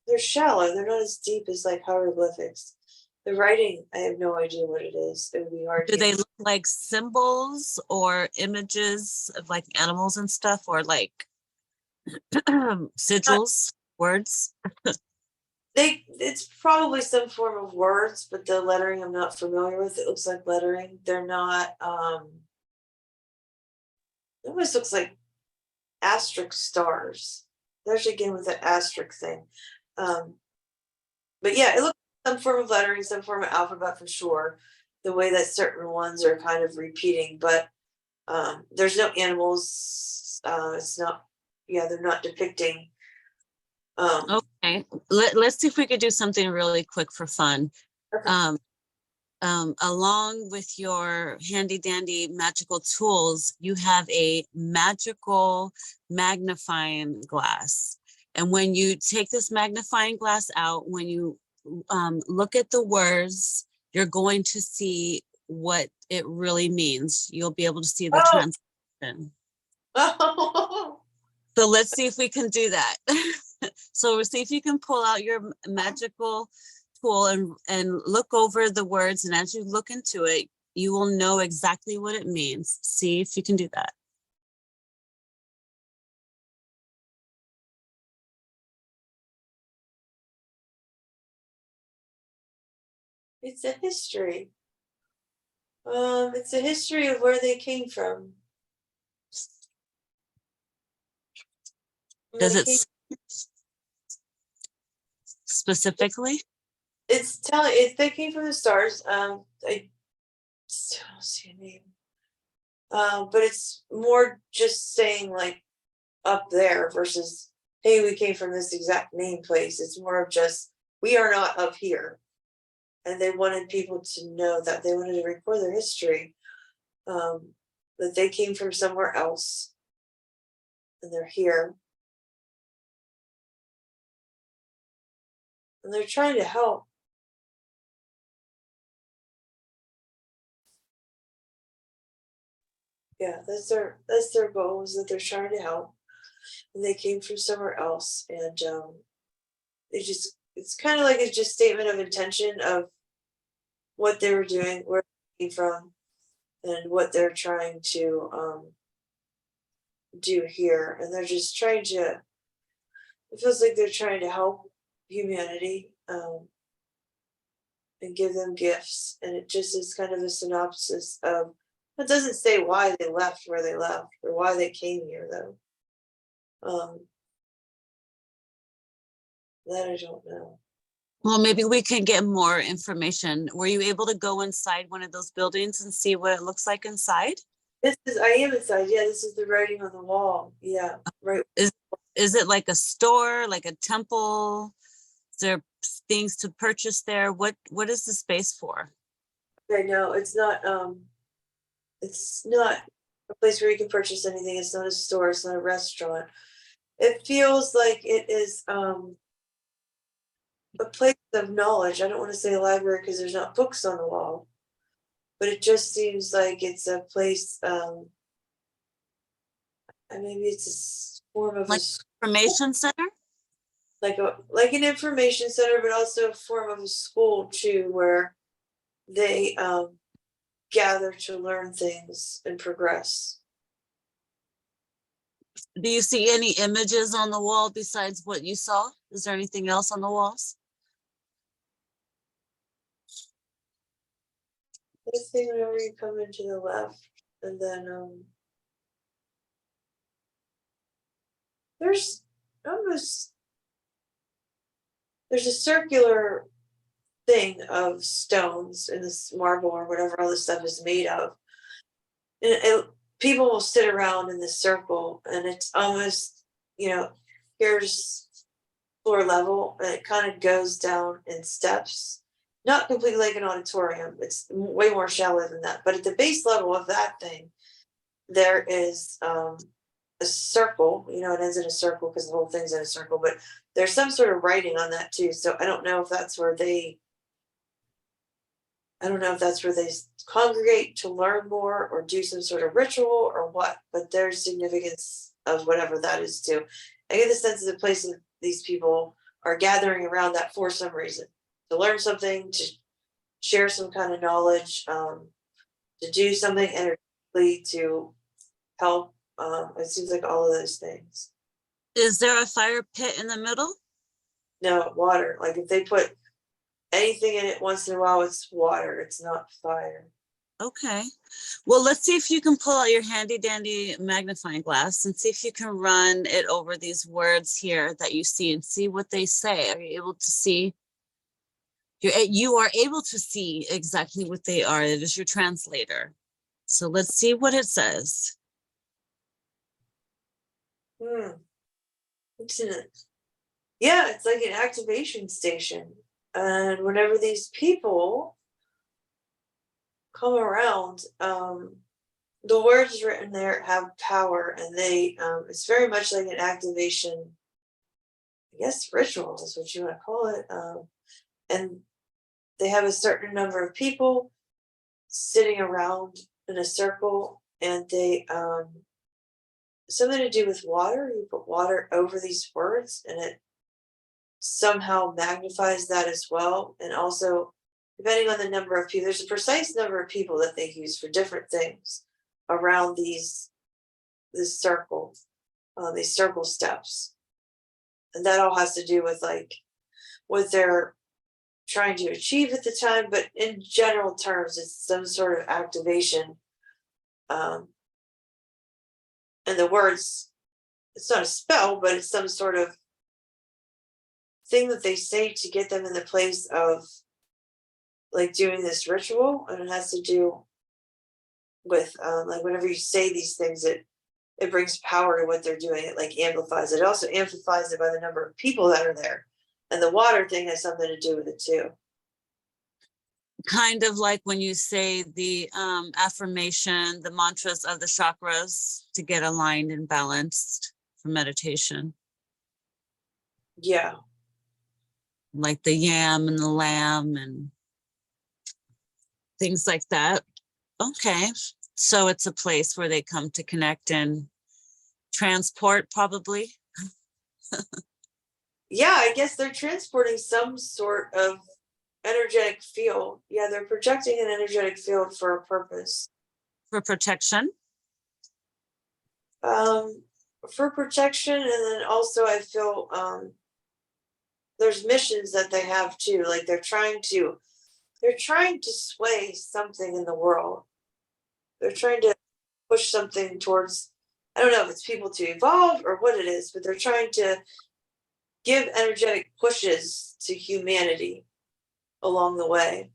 they're shallow. They're not as deep as like hieroglyphics. The writing, I have no idea what it is. It would be hard. Do they look like symbols or images of like animals and stuff, or like sigils, words? It's probably some form of words, but the lettering I'm not familiar with. It looks like lettering. They're not it almost looks like asterisk stars. There's again with the asterisk thing. But yeah, it looks like some form of lettering, some form of alphabet for sure. The way that certain ones are kind of repeating, but there's no animals. It's not, yeah, they're not depicting. Okay, let's see if we could do something really quick for fun. Okay. Along with your handy dandy magical tools, you have a magical magnifying glass. And when you take this magnifying glass out, when you look at the words, you're going to see what it really means. You'll be able to see the translation. Oh. So let's see if we can do that. So we'll see if you can pull out your magical tool and look over the words. And as you look into it, you will know exactly what it means. See if you can do that. It's a history. It's a history of where they came from. Does it specifically? It's telling it they came from the stars. I still don't see a name. But it's more just saying like up there versus hey, we came from this exact name place. It's more of just we are not up here. And they wanted people to know that they wanted to record their history. That they came from somewhere else and they're here. And they're trying to help. Yeah, that's their goal is that they're trying to help. And they came from somewhere else. And they just it's kind of like a just statement of intention of what they were doing, where they came from, and what they're trying to do here. And they're just trying to it feels like they're trying to help humanity and give them gifts. And it just is kind of a synopsis of it doesn't say why they left where they left or why they came here though. That I don't know. Well, maybe we can get more information. Were you able to go inside one of those buildings and see what it looks like inside? I am inside. Yeah, this is the writing on the wall. Yeah, right. Is it like a store, like a temple? Is there things to purchase there? What is the space for? I know it's not a place where you can purchase anything. It's not a store, it's not a restaurant. It feels like it is a place of knowledge. I don't want to say a library because there's not books on the wall, but it just seems like it's a place and maybe it's form of Like information center? like an information center, but also a form of a school too, where they gather to learn things and progress. Do you see any images on the wall besides what you saw? Is there anything else on the walls? This thing whenever you come into the left, and then there's almost there's a circular thing of stones in this marble or whatever all this stuff is made of. And people will sit around in this circle, and it's almost, here's floor level, and it kind of goes down in steps. Not completely like an auditorium, it's way more shallow than that. But at the base level of that thing, there is a circle, it ends in a circle because the whole thing's in a circle, but there's some sort of writing on that too. So I don't know if that's where they congregate to learn more or do some sort of ritual or what, but there's significance of whatever that is too. I get the sense of the place that these people are gathering around that for some reason, to learn something, to share some kind of knowledge, to do something energetically to help. It seems like all of those things. Is there a fire pit in the middle? No, water. Like if they put anything in it once in a while, it's water, it's not fire. Okay. Well, let's see if you can pull out your handy dandy magnifying glass and see if you can run it over these words here that you see and see what they say. Are you able to see? You are able to see exactly what they are. It is your translator. So let's see what it says. What's in it? Yeah, it's like an activation station. And whenever these people come around, the words written there have power, and they it's very much like an activation, I guess ritual is what you want to call it. And they have a certain number of people sitting around in a circle, and they something to do with water. You put water over these words, and it somehow magnifies that as well. And also, depending on the number of people, there's a precise number of people that they use for different things around this circle, these circle steps. And that all has to do with like what they're trying to achieve at the time, but in general terms, it's some sort of activation. And the words, it's not a spell, but it's some sort of thing that they say to get them in the place of like doing this ritual. And it has to do with like whenever you say these things, it brings power to what they're doing. It like amplifies it. It also amplifies it by the number of people that are there. And the water thing has something to do with it too. Kind of like when you say the affirmation, the mantras of the chakras to get aligned and balanced for meditation. Yeah. Like the yam and the lamb and things like that. Okay. So it's a place where they come to connect and transport, probably. Yeah, I guess they're transporting some sort of energetic field. Yeah, they're projecting an energetic field for a purpose. For protection? For protection, and then also I feel there's missions that they have too. Like they're trying to sway something in the world. They're trying to push something towards, I don't know if it's people to evolve or what it is, but they're trying to give energetic pushes to humanity along the way.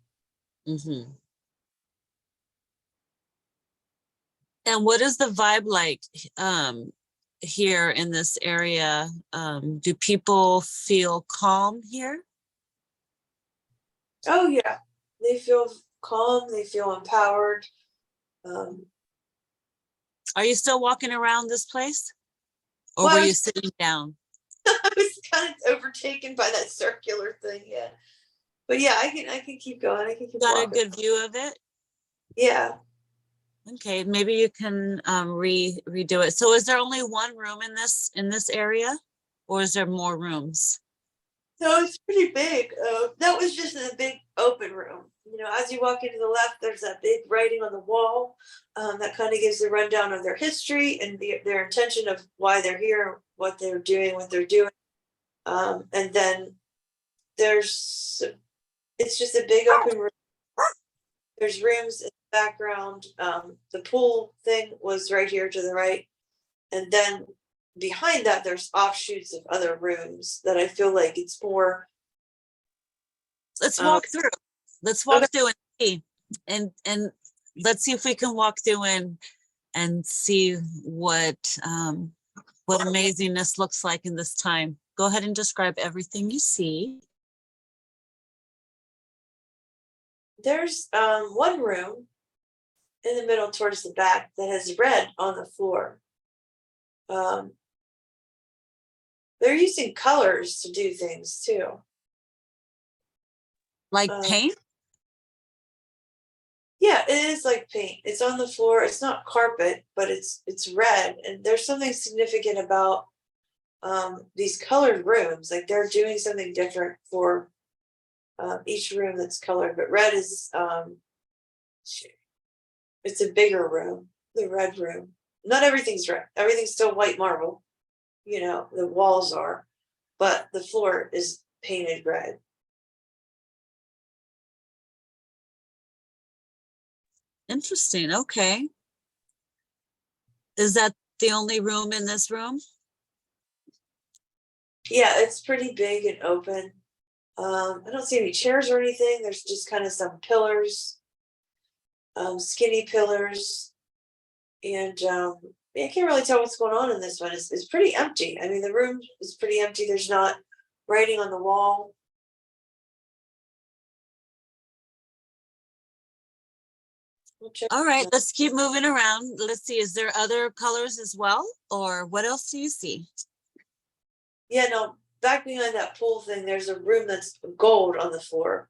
Mm-hmm. And what is the vibe like here in this area? Do people feel calm here? Oh yeah, they feel calm, they feel empowered. Are you still walking around this place? Or were you sitting down? I was kind of overtaken by that circular thing, yeah. But yeah, I can keep going. I can keep Got walking. a good view of it? Yeah. Okay, maybe you can redo it. So is there only one room in this area, or is there more rooms? No, it's pretty big. That was just a big open room. You know, as you walk into the left, there's that big writing on the wall that kind of gives a rundown of their history and their intention of why they're here, what they're doing, what they're doing. And then it's just a big open room. There's rooms in the background. The pool thing was right here to the right. And then behind that, there's offshoots of other rooms that I feel like it's more. Let's Uh, walk through. Let's okay. walk through and see. And let's see if we can walk through and see what amazingness looks like in this time. Go ahead and describe everything you see. There's one room in the middle towards the back that has red on the floor. They're using colors to do things too. Like paint? Yeah, it is like paint. It's on the floor. It's not carpet, but it's red. And there's something significant about these colored rooms. Like they're doing something different for each room that's colored. But red is it's a bigger room, the red room. Not everything's red. Everything's still white marble. You know, the walls are, but the floor is painted red. Interesting. Okay. Is that the only room in this room? Yeah, it's pretty big and open. I don't see any chairs or anything. There's just kind of some pillars, skinny pillars, and I can't really tell what's going on in this one. It's pretty empty. I mean, the room is pretty empty. There's not writing on the wall. All right, let's keep moving around. Let's see, is there other colors as well? Or what else do you see? Yeah, no, back behind that pool thing, there's a room that's gold on the floor.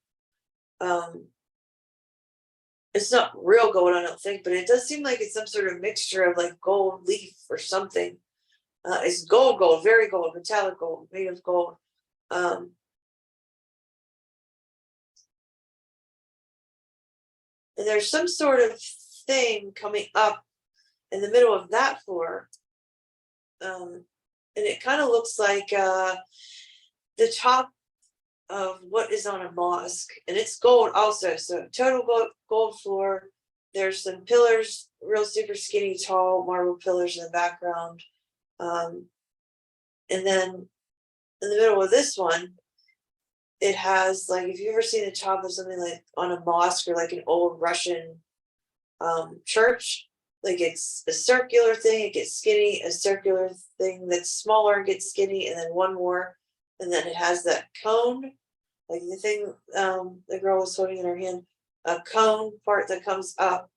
It's not real gold, I don't think, but it does seem like it's some sort of mixture of like gold leaf or something. It's gold, very gold, metallic gold, made of gold. And there's some sort of thing coming up in the middle of that floor. And it kind of looks like the top of what is on a mosque, and it's gold also. So total gold floor. There's some pillars, real super skinny, tall marble pillars in the background. And then in the middle of this one, it has like, if you've ever seen the top of something like on a mosque or like an old Russian church, like it's a circular thing, it gets skinny, a circular thing that's smaller gets skinny, and then one more, and then it has that cone, like the thing the girl was holding in her hand, a cone part that comes up,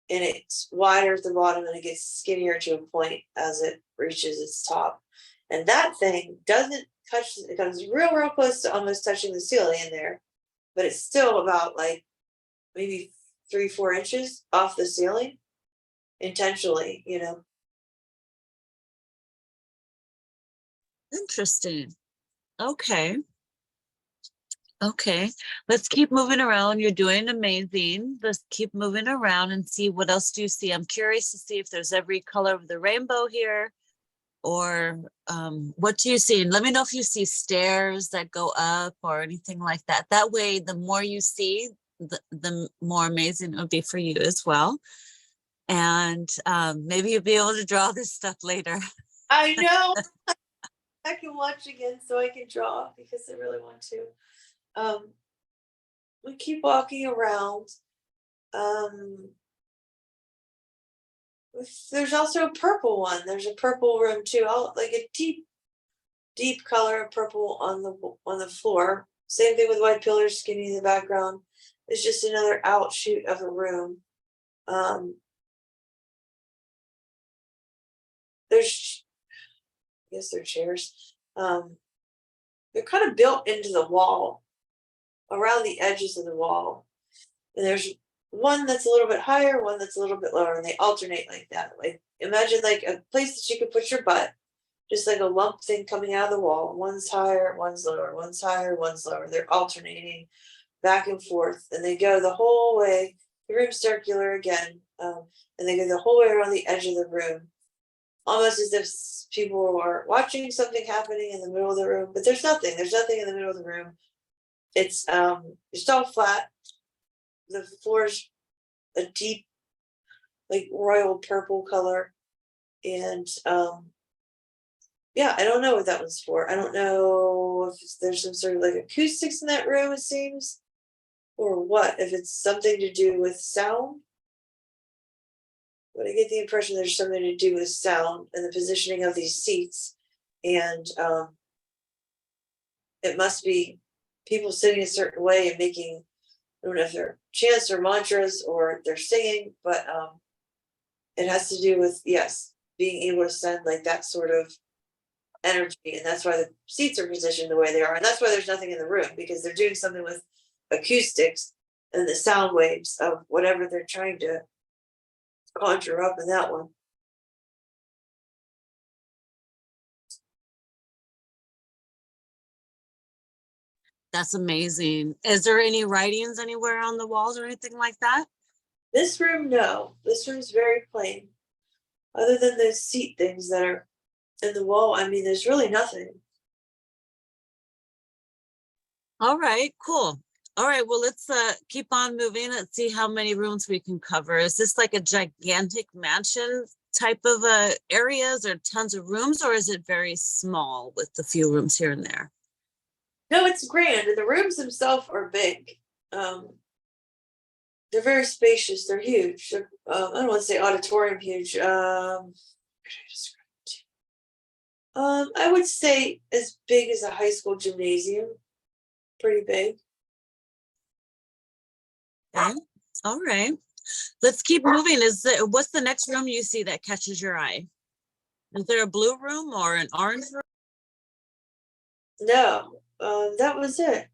and it's wider at the bottom and it gets skinnier to a point as it reaches its top. And that thing doesn't touch, it comes real close to almost touching the ceiling in there, but it's still about like maybe 3-4 inches off the ceiling intentionally, you know. Interesting. Okay. Okay, let's keep moving around. You're doing amazing. Let's keep moving around and see what else do you see. I'm curious to see if there's every color of the rainbow here, or what do you see? And let me know if you see stairs that go up or anything like that. That way, the more you see, the more amazing it would be for you as well. And maybe you'll be able to draw this stuff later. I know. I can watch again so I can draw because I really want to. We keep walking around. There's also a purple one. There's a purple room too. Like a deep color of purple on the floor. Same thing with white pillars, skinny in the background. It's just another outshoot of a room. There's, I guess they're chairs. They're kind of built into the wall, around the edges of the wall. And there's one that's a little bit higher, one that's a little bit lower, and they alternate like that. Like imagine like a place that you could put your butt, just like a lump thing coming out of the wall. One's higher, one's lower, one's higher, one's lower. They're alternating back and forth, and they go the whole way. The room's circular again, and they go the whole way around the edge of the room, almost as if people are watching something happening in the middle of the room, but there's nothing. There's nothing in the middle of the room. It's all flat. The floor's a deep, like royal purple color, and yeah, I don't know what that one's for. I don't know if there's some sort of like acoustics in that room, it seems, or what, if it's something to do with sound. But I get the impression there's something to do with sound and the positioning of these seats. And it must be people sitting a certain way and making, I don't know if they're chants or mantras or they're singing, but it has to do with, yes, being able to send like that sort of energy. And that's why the seats are positioned the way they are. And that's why there's nothing in the room, because they're doing something with acoustics and the sound waves of whatever they're trying to conjure up in that one. That's amazing. Is there any writings anywhere on the walls or anything like that? This room, no. This room's very plain. Other than those seat things that are in the wall, I mean, there's really nothing. All right, cool. All right, well, let's keep on moving. Let's see how many rooms we can cover. Is this like a gigantic mansion type of areas or tons of rooms, or is it very small with a few rooms here and there? No, it's grand, and the rooms themselves are big. They're very spacious. They're huge. They're, I don't want to say auditorium huge. I would say as big as a high school gymnasium. Pretty big. Okay. All right. Let's keep moving. What's the next room you see that catches your eye? Is there a blue room or an orange room? No, that was it.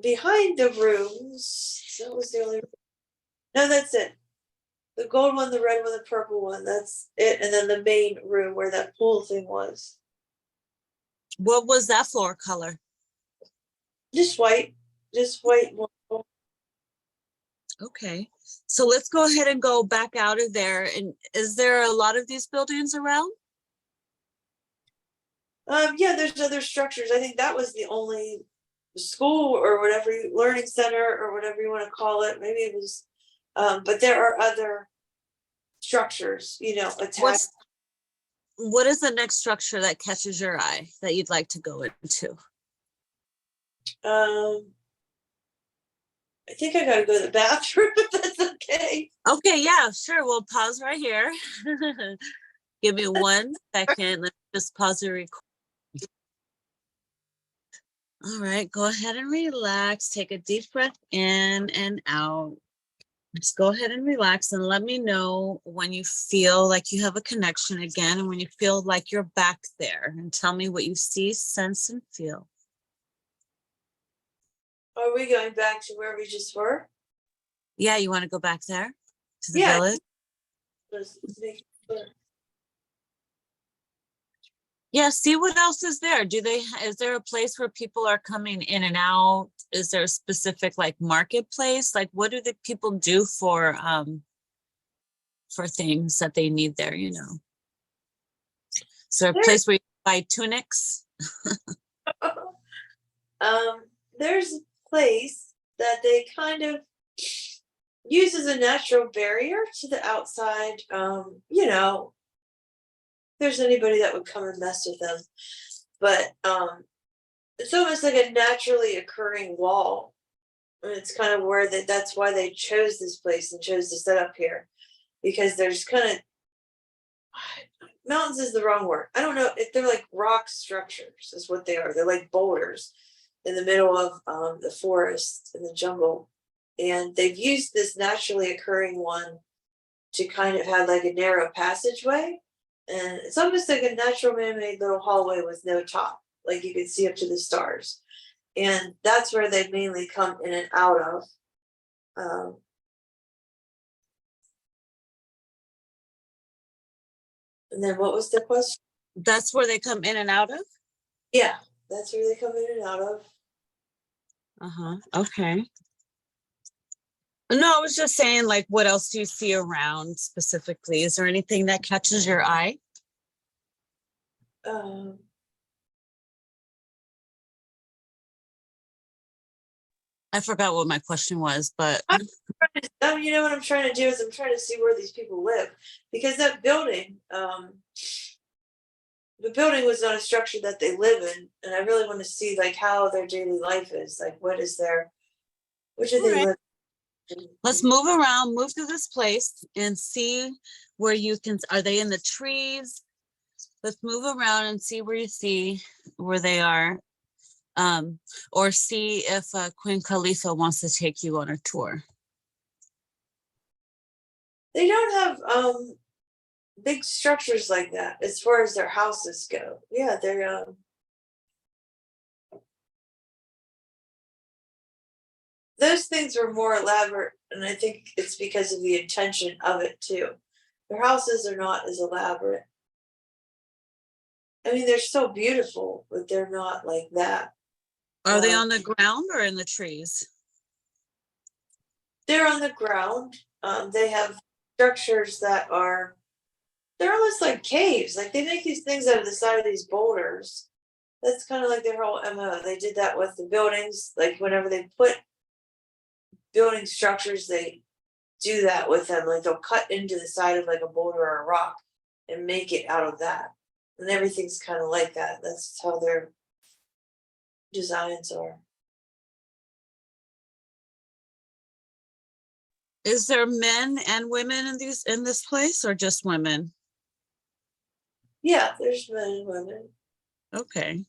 Behind the rooms, that was the only. No, that's it. The gold one, the red one, the purple one. That's it. And then the main room where that pool thing was. What was that floor color? Just white. Just white. Okay. So let's go ahead and go back out of there. And is there a lot of these buildings around? Yeah, there's other structures. I think that was the only school or whatever, learning center or whatever you want to call it. Maybe it was, but there are other structures, attached. What is the next structure that catches your eye that you'd like to go into? I think I gotta go to the bathroom if that's okay. Okay, yeah, sure. We'll pause right here. Give me 1 second. Let's just pause the recording. All right, go ahead and relax. Take a deep breath in and out. Just go ahead and relax and let me know when you feel like you have a connection again and when you feel like you're back there, and tell me what you see, sense, and feel. Are we going back to where we just were? Yeah, you want to go back there to the Yeah. village? Let's make sure. Yeah, see what else is there. Is there a place where people are coming in and out? Is there a specific like marketplace? Like what do the people do for things that they need there, Is there a place where you buy tunics? There's a place that they kind of use as a natural barrier to the outside. There's anybody that would come and mess with them, but it's almost like a naturally occurring wall, and it's kind of where that's why they chose this place and chose to set up here, because there's kind of mountains is the wrong word. I don't know if they're like rock structures is what they are. They're like boulders in the middle of the forest in the jungle, and they've used this naturally occurring one to kind of have like a narrow passageway. And it's almost like a natural man-made little hallway with no top, like you can see up to the stars. And that's where they mainly come in and out of. And then what was the question? That's where they come in and out of? Yeah, that's where they come in and out of. Uh-huh, okay. No, I was just saying, like, what else do you see around specifically? Is there anything that catches your eye? Um, I forgot what my question was, but you know what I'm trying to do is I'm trying to see where these people live, because that building, the building was not a structure that they live in, and I really want to see like how their daily life is, like what is their, what do all they right, live in? let's move around, move through this place and see where you can, are they in the trees? Let's move around and see where you see where they are. Or see if Queen Khalifa wants to take you on a tour. They don't have big structures like that as far as their houses go. Yeah, they're those things were more elaborate, and I think it's because of the intention of it too. Their houses are not as elaborate. I mean, they're so beautiful, but they're not like that. Are they on the ground or in the trees? They're on the ground. They have structures that are, they're almost like caves. Like they make these things out of the side of these boulders. That's kind of like their whole MO. They did that with the buildings. Like whenever they put building structures, they do that with them. Like they'll cut into the side of like a boulder or a rock and make it out of that. And everything's kind of like that. That's how their designs are. Is there men and women in this place or just women? Yeah, there's men and women. Okay.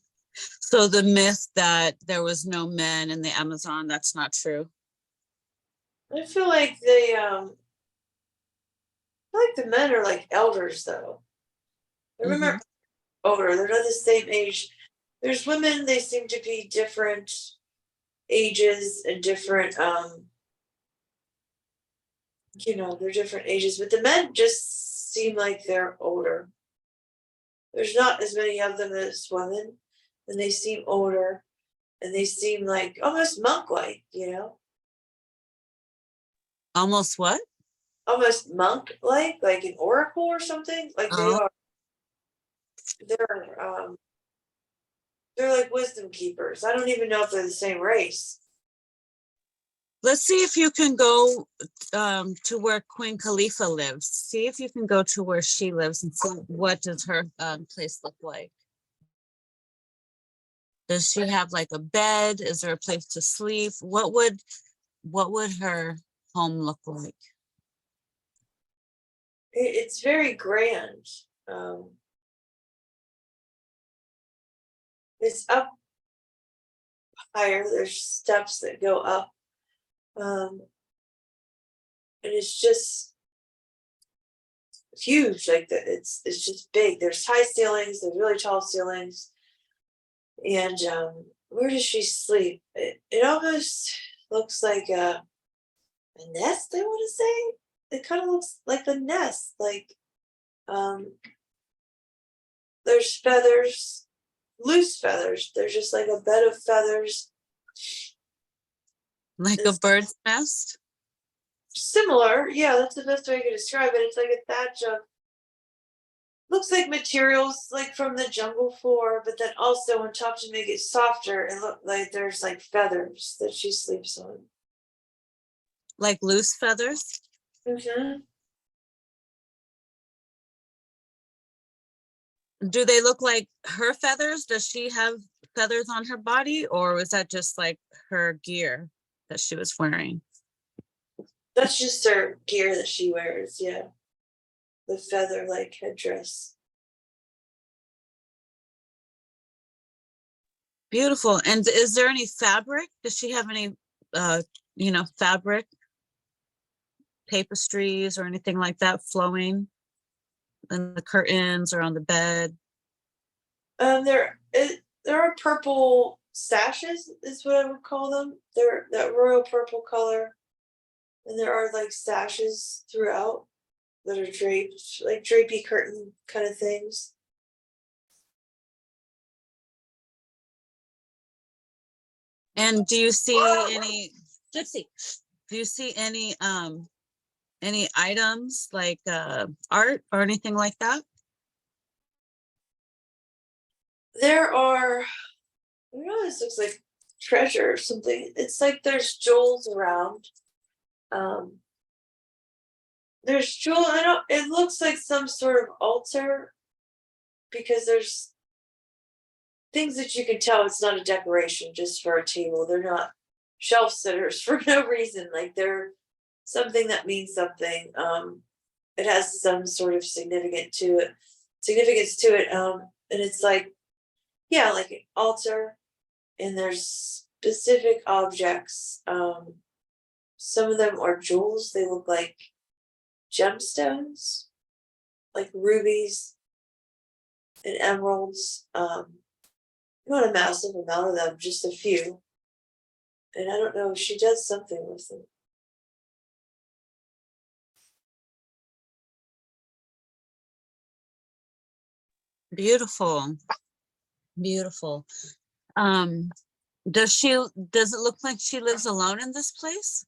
So the myth that there was no men in the Amazon, that's not true. I feel like they I feel like the men are like elders though. I remember older, they're not the same age. There's women, they seem to be different ages and different they're different ages, but the men just seem like they're older. There's not as many of them as women, and they seem older, and they seem like almost monk-like, Almost what? almost monk-like, like an oracle or something. Like they Oh, are. They're like wisdom keepers. I don't even know if they're the same race. let's see if you can go to where Queen Khalifa lives. See if you can go to where she lives and see what does her place look like. Does she have like a bed? Is there a place to sleep? What would her home look like? It's very grand. It's up higher. There's steps that go up, and it's just huge. Like it's just big. There's high ceilings. There's really tall ceilings. And where does she sleep? It almost looks like a nest. I want to say it kind of looks like the nest. Like um, there's feathers, loose feathers. There's just like a bed of feathers. Like a bird's nest? Similar, yeah, that's the best way I could describe it. It's like a thatch of, looks like materials like from the jungle floor, but then also on top to make it softer, it look like there's like feathers that she sleeps on. Like loose feathers? Mm-hmm. Do they look like her feathers? Does she have feathers on her body, or was that just like her gear that she was wearing? That's just her gear that she wears, yeah. The feather like headdress. Beautiful. And is there any fabric? Does she have any fabric, tapestries or anything like that flowing in the curtains or on the bed? There are purple sashes, is what I would call them. They're that royal purple color, and there are like sashes throughout. that are draped, like drapey curtain kind of things. And do you see any, Gypsy, do you see any items like art or anything like that? There are, I know this looks like treasure or something. It's like there's jewels around. There's jewel, I don't, it looks like some sort of altar because there's things that you can tell it's not a decoration just for a table. They're not shelf sitters for no reason. Like they're something that means something. It has some sort of significance to it. And it's like, yeah, like an altar, and there's specific objects. Some of them are jewels. They look like gemstones, like rubies and emeralds. Not a massive amount of them, just a few. And I don't know, she does something with them. Beautiful, beautiful. Um, does it look like she lives alone in this place?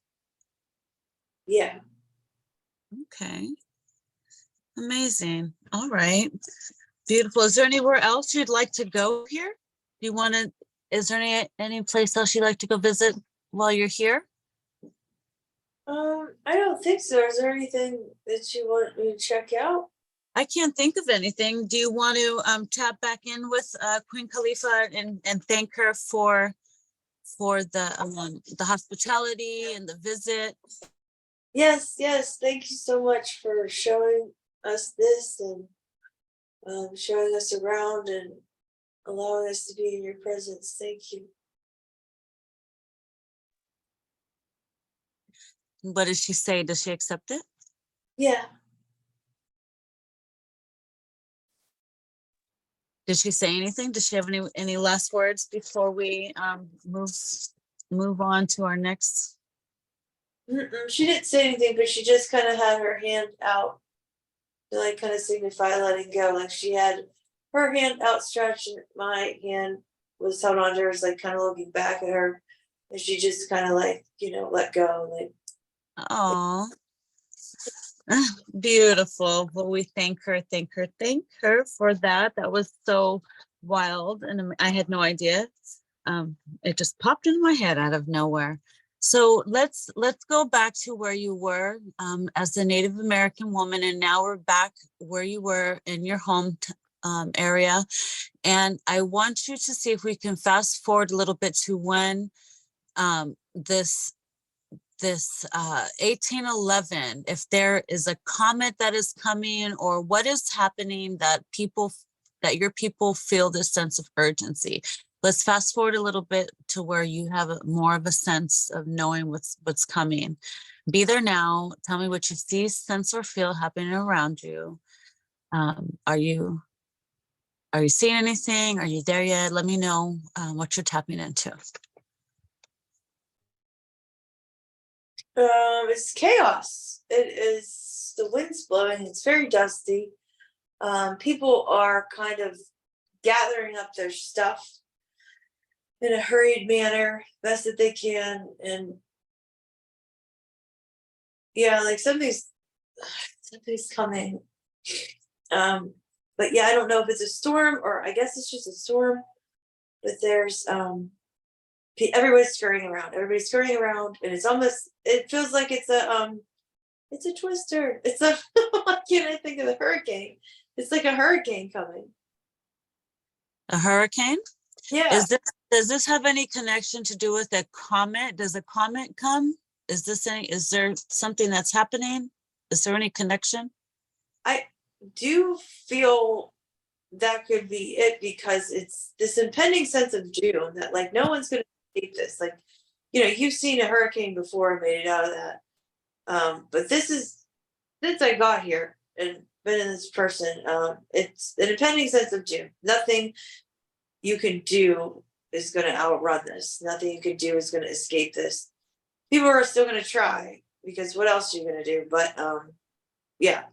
Yeah. Okay. Amazing. All right. Beautiful. Is there anywhere else you'd like to go here? Do you want to, is there any place else you'd like to go visit while you're here? I don't think so. Is there anything that you want me to check out? I can't think of anything. Do you want to tap back in with Queen Califa and thank her for the hospitality and the visit? Yes, yes. Thank you so much for showing us this and showing us around and allowing us to be in your presence. Thank you. What does she say? Does she accept it? Yeah. Did she say anything? Does she have any last words before we move on to our next? She didn't say anything, but she just kind of had her hand out to like kind of signify letting go. Like she had her hand outstretched and my hand was held on to hers, like kind of looking back at her. And she just kind of like, let go. Like, Oh, beautiful. Well, we thank her for that. That was so wild. And I had no idea. It just popped in my head out of nowhere. So let's go back to where you were as a Native American woman, and now we're back where you were in your home area. And I want you to see if we can fast forward a little bit to when this 1811, if there is a comet that is coming, or what is happening that your people feel this sense of urgency. Let's fast forward a little bit to where you have more of a sense of knowing what's coming. Be there now. Tell me what you see, sense, or feel happening around you. Are you seeing anything? Are you there yet? Let me know what you're tapping into. It's chaos. It is, the wind's blowing. It's very dusty. People are kind of gathering up their stuff in a hurried manner, best that they can, and yeah, like something's coming. But yeah, I don't know if it's a storm or I guess it's just a storm. But there's everybody's scurrying around. Everybody's scurrying around, and it feels like it's a twister. It's a why can't I think of the hurricane? It's like a hurricane coming. A hurricane? Yeah. Does this have any connection to do with a comet? Does a comet come? Is there something that's happening? Is there any connection? I do feel that could be it, because it's this impending sense of doom that like no one's going to escape this. Like, you've seen a hurricane before and made it out of that. But this is, since I got here and been in this person, it's an impending sense of doom. Nothing you can do is going to outrun this. Nothing you can do is going to escape this. People are still going to try, because what else are you going to do? But yeah,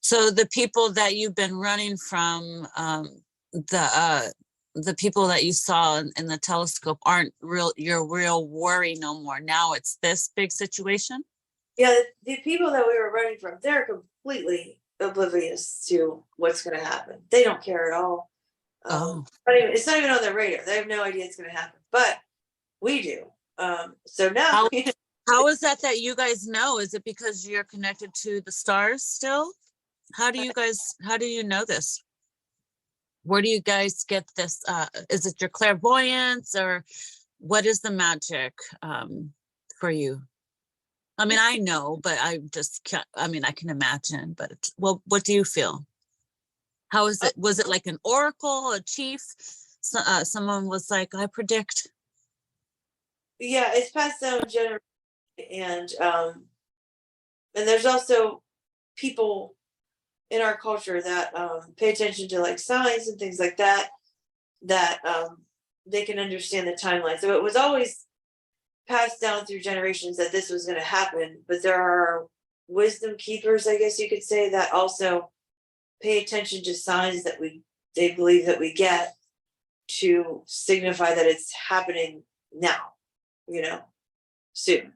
So the people that you've been running from, the people that you saw in the telescope aren't your real worry no more. Now it's this big situation. Yeah, the people that we were running from, they're completely oblivious to what's going to happen. They don't care at all. Oh, It's not even on their radar. They have no idea it's going to happen, but we do. So now, how how is that you guys know? Is it because you're connected to the stars still? How do you know this? Where do you guys get this? Is it your clairvoyance, or what is the magic for you? I mean, I know, but I just can't, I mean, I can imagine, but well, what do you feel? How is it? Was it like an oracle, a chief? So, someone was like, I predict. yeah, it's passed down generation, and there's also people in our culture that pay attention to like signs and things like that, that they can understand the timeline. So it was always passed down through generations that this was going to happen, but there are wisdom keepers, I guess you could say, that also pay attention to signs that they believe that we get to signify that it's happening now, soon.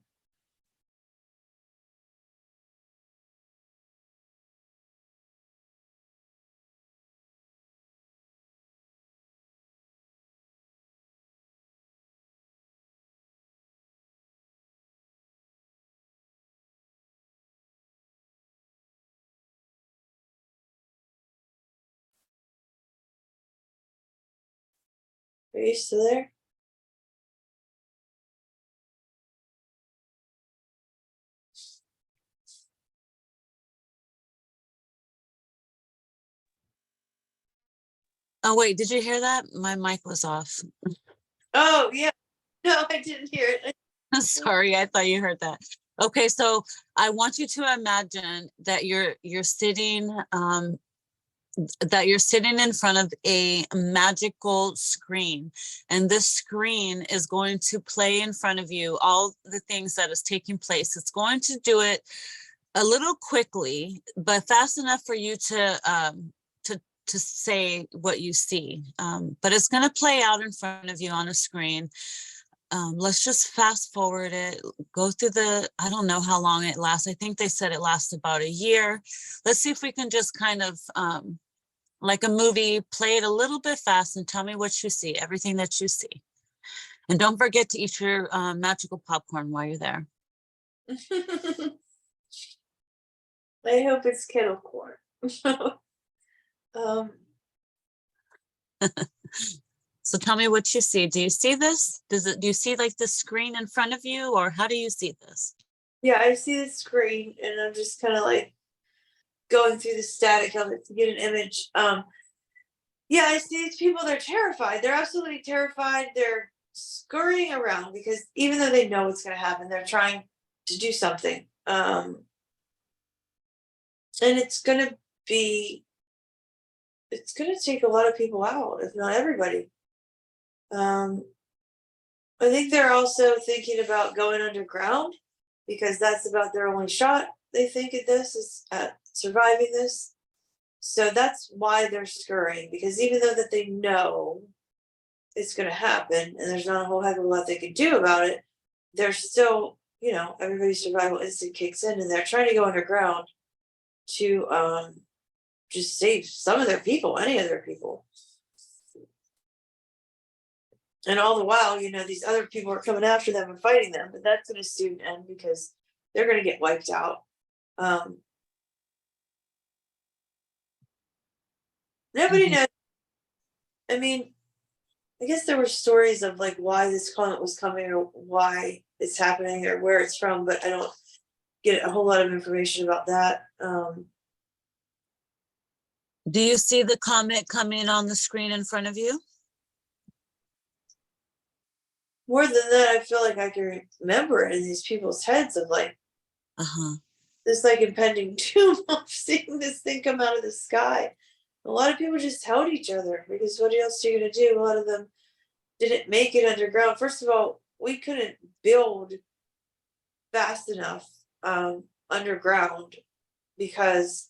Are you still there? Oh, wait, did you hear that? My mic was off. Oh, yeah. No, I didn't hear it. Sorry, I thought you heard that. Okay, so I want you to imagine that you're sitting in front of a magical screen, and this screen is going to play in front of you all the things that is taking place. It's going to do it a little quickly, but fast enough for you to say what you see. But it's going to play out in front of you on a screen. Let's just fast forward it, go through I don't know how long it lasts. I think they said it lasts about a year. Let's see if we can just kind of, like a movie, play it a little bit fast and tell me what you see, everything that you see. And don't forget to eat your magical popcorn while you're there. I hope it's kettle corn. um, So tell me what you see. Do you see this? Do you see like the screen in front of you, or how do you see this? yeah, I see the screen and I'm just kind of like going through the static of it to get an image. Yeah, I see these people, they're terrified. They're absolutely terrified. They're scurrying around because even though they know what's going to happen, they're trying to do something. And it's going to take a lot of people out, if not everybody. I think they're also thinking about going underground because that's about their only shot. They think at this is at surviving this. So that's why they're scurrying, because even though that they know it's going to happen and there's not a whole heck of a lot they can do about it, they're still, everybody's survival instinct kicks in and they're trying to go underground to just save some of their people, any of their people. And all the while, these other people are coming after them and fighting them, but that's going to soon end because they're going to get wiped out. Nobody knows. I mean, I guess there were stories of like why this comet was coming or why it's happening or where it's from, but I don't get a whole lot of information about that. Do you see the comet coming on the screen in front of you? More than that, I feel like I can remember it in these people's heads of like this like impending doom of seeing this thing come out of the sky. A lot of people just held each other because what else are you going to do? A lot of them didn't make it underground. First of all, we couldn't build fast enough underground because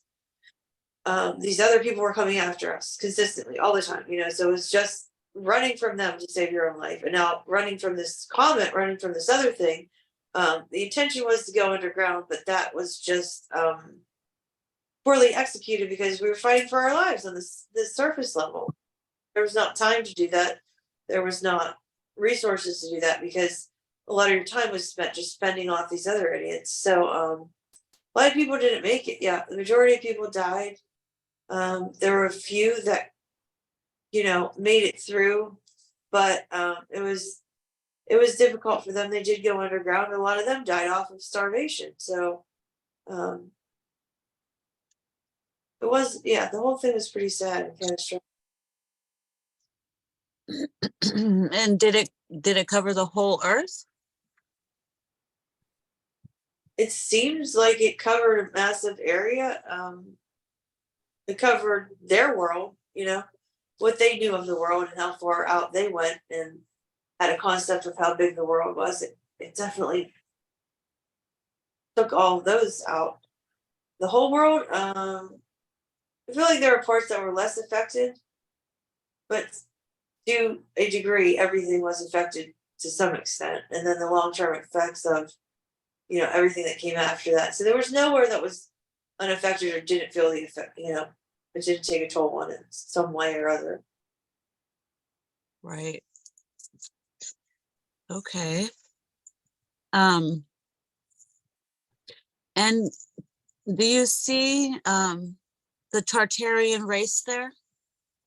these other people were coming after us consistently all the time, so it was just running from them to save your own life. And now running from this comet, running from this other thing. The intention was to go underground, but that was just poorly executed because we were fighting for our lives on this surface level. There was not time to do that. There was not resources to do that because a lot of your time was spent just fending off these other idiots. So a lot of people didn't make it. Yeah, the majority of people died. There were a few that, made it through, but it was difficult for them. They did go underground. A lot of them died off of starvation. So it was, the whole thing was pretty sad and catastrophic. And did it cover the whole Earth? It seems like it covered a massive area. It covered their world, what they knew of the world and how far out they went and had a concept of how big the world was. It definitely took all of those out. The whole world, I feel like there were parts that were less affected, but to a degree, everything was affected to some extent. And then the long-term effects of, everything that came after that. So there was nowhere that was unaffected or didn't feel the effect, it didn't take a toll on it some way or other. Right. Okay. And do you see the Tartarian race there?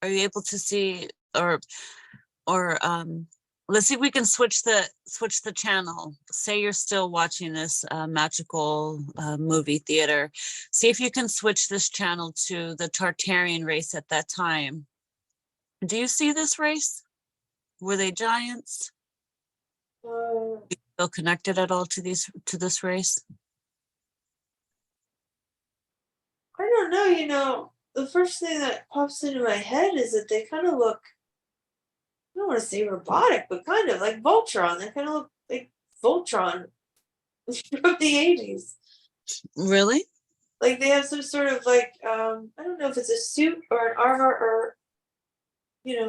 Are you able to see, or let's see if we can switch the channel. Say you're still watching this magical movie theater. See if you can switch this channel to the Tartarian race at that time. Do you see this race? Were they giants? Do you feel connected at all to this race? I don't know, the first thing that pops into my head is that they kind of look, I don't want to say robotic, but kind of like Voltron. They kind of look like Voltron from the 80s. Really? Like they have some sort of like, I don't know if it's a suit or an armor or,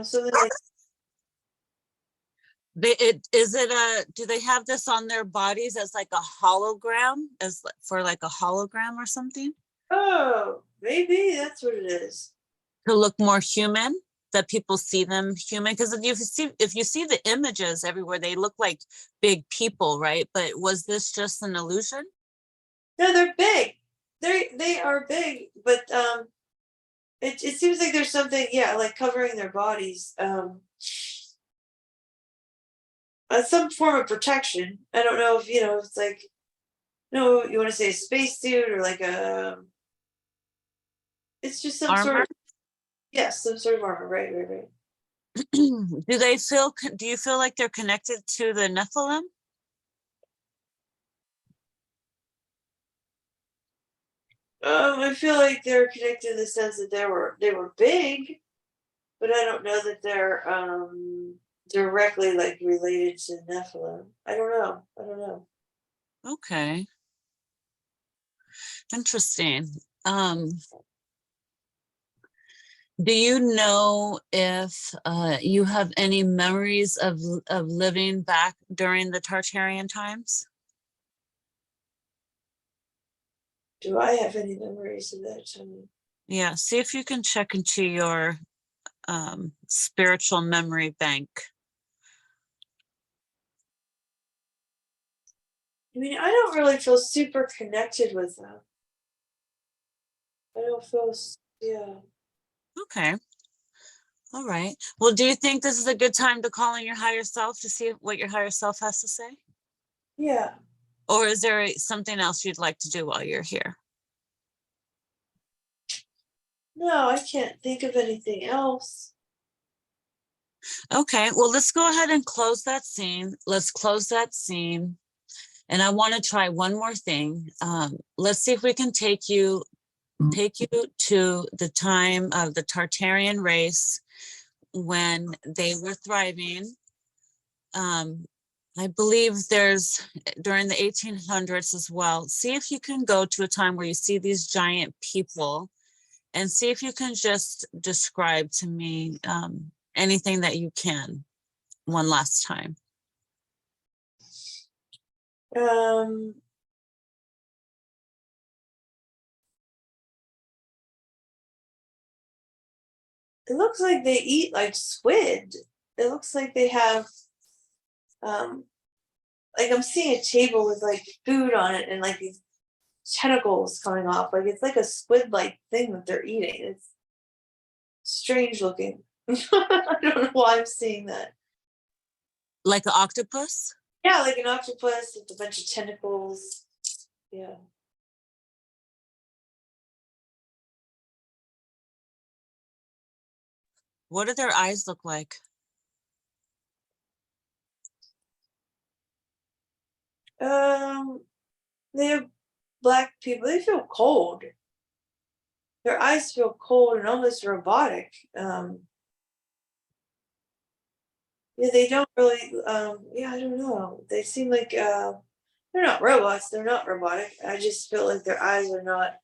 something like. Do they have this on their bodies as like a hologram, for like a hologram or something? Oh, maybe that's what it is. To look more human, that people see them human, because if you see the images everywhere, they look like big people, right? But was this just an illusion? No, they're big. They are big, but it seems like there's something, like covering their bodies. Some form of protection. I don't know if it's like, no, you want to say a spacesuit or like a. It's just some Armor? sort of. Yes, some sort of armor. Right. Do you feel like they're connected to the Nephilim? I feel like they're connected in the sense that they were big, but I don't know that they're directly like related to Nephilim. I don't know. Okay. Interesting. Do you know if you have any memories of living back during the Tartarian times? Do I have any memories of that time? Yeah, see if you can check into your spiritual memory bank. I mean, I don't really feel super connected with them. I don't feel, yeah. Okay. All right. Well, do you think this is a good time to call in your higher self to see what your higher self has to say? Yeah. Or is there something else you'd like to do while you're here? No, I can't think of anything else. Okay, well, let's go ahead and close that scene. Let's close that scene. And I want to try one more thing. Let's see if we can take you to the time of the Tartarian race when they were thriving. I believe there's during the 1800s as well. See if you can go to a time where you see these giant people and see if you can just describe to me anything that you can one last time. It looks like they eat like squid. It looks like they have, like I'm seeing a table with like food on it and like these tentacles coming off. Like it's like a squid-like thing that they're eating. It's strange looking. I don't know why I'm seeing that. Like an octopus? Yeah, like an octopus with a bunch of tentacles. Yeah. What do their eyes look like? They have black people. They feel cold. Their eyes feel cold and almost robotic. Yeah, they don't really. Yeah, I don't know. They seem like they're not robots. They're not robotic. I just feel like their eyes are not.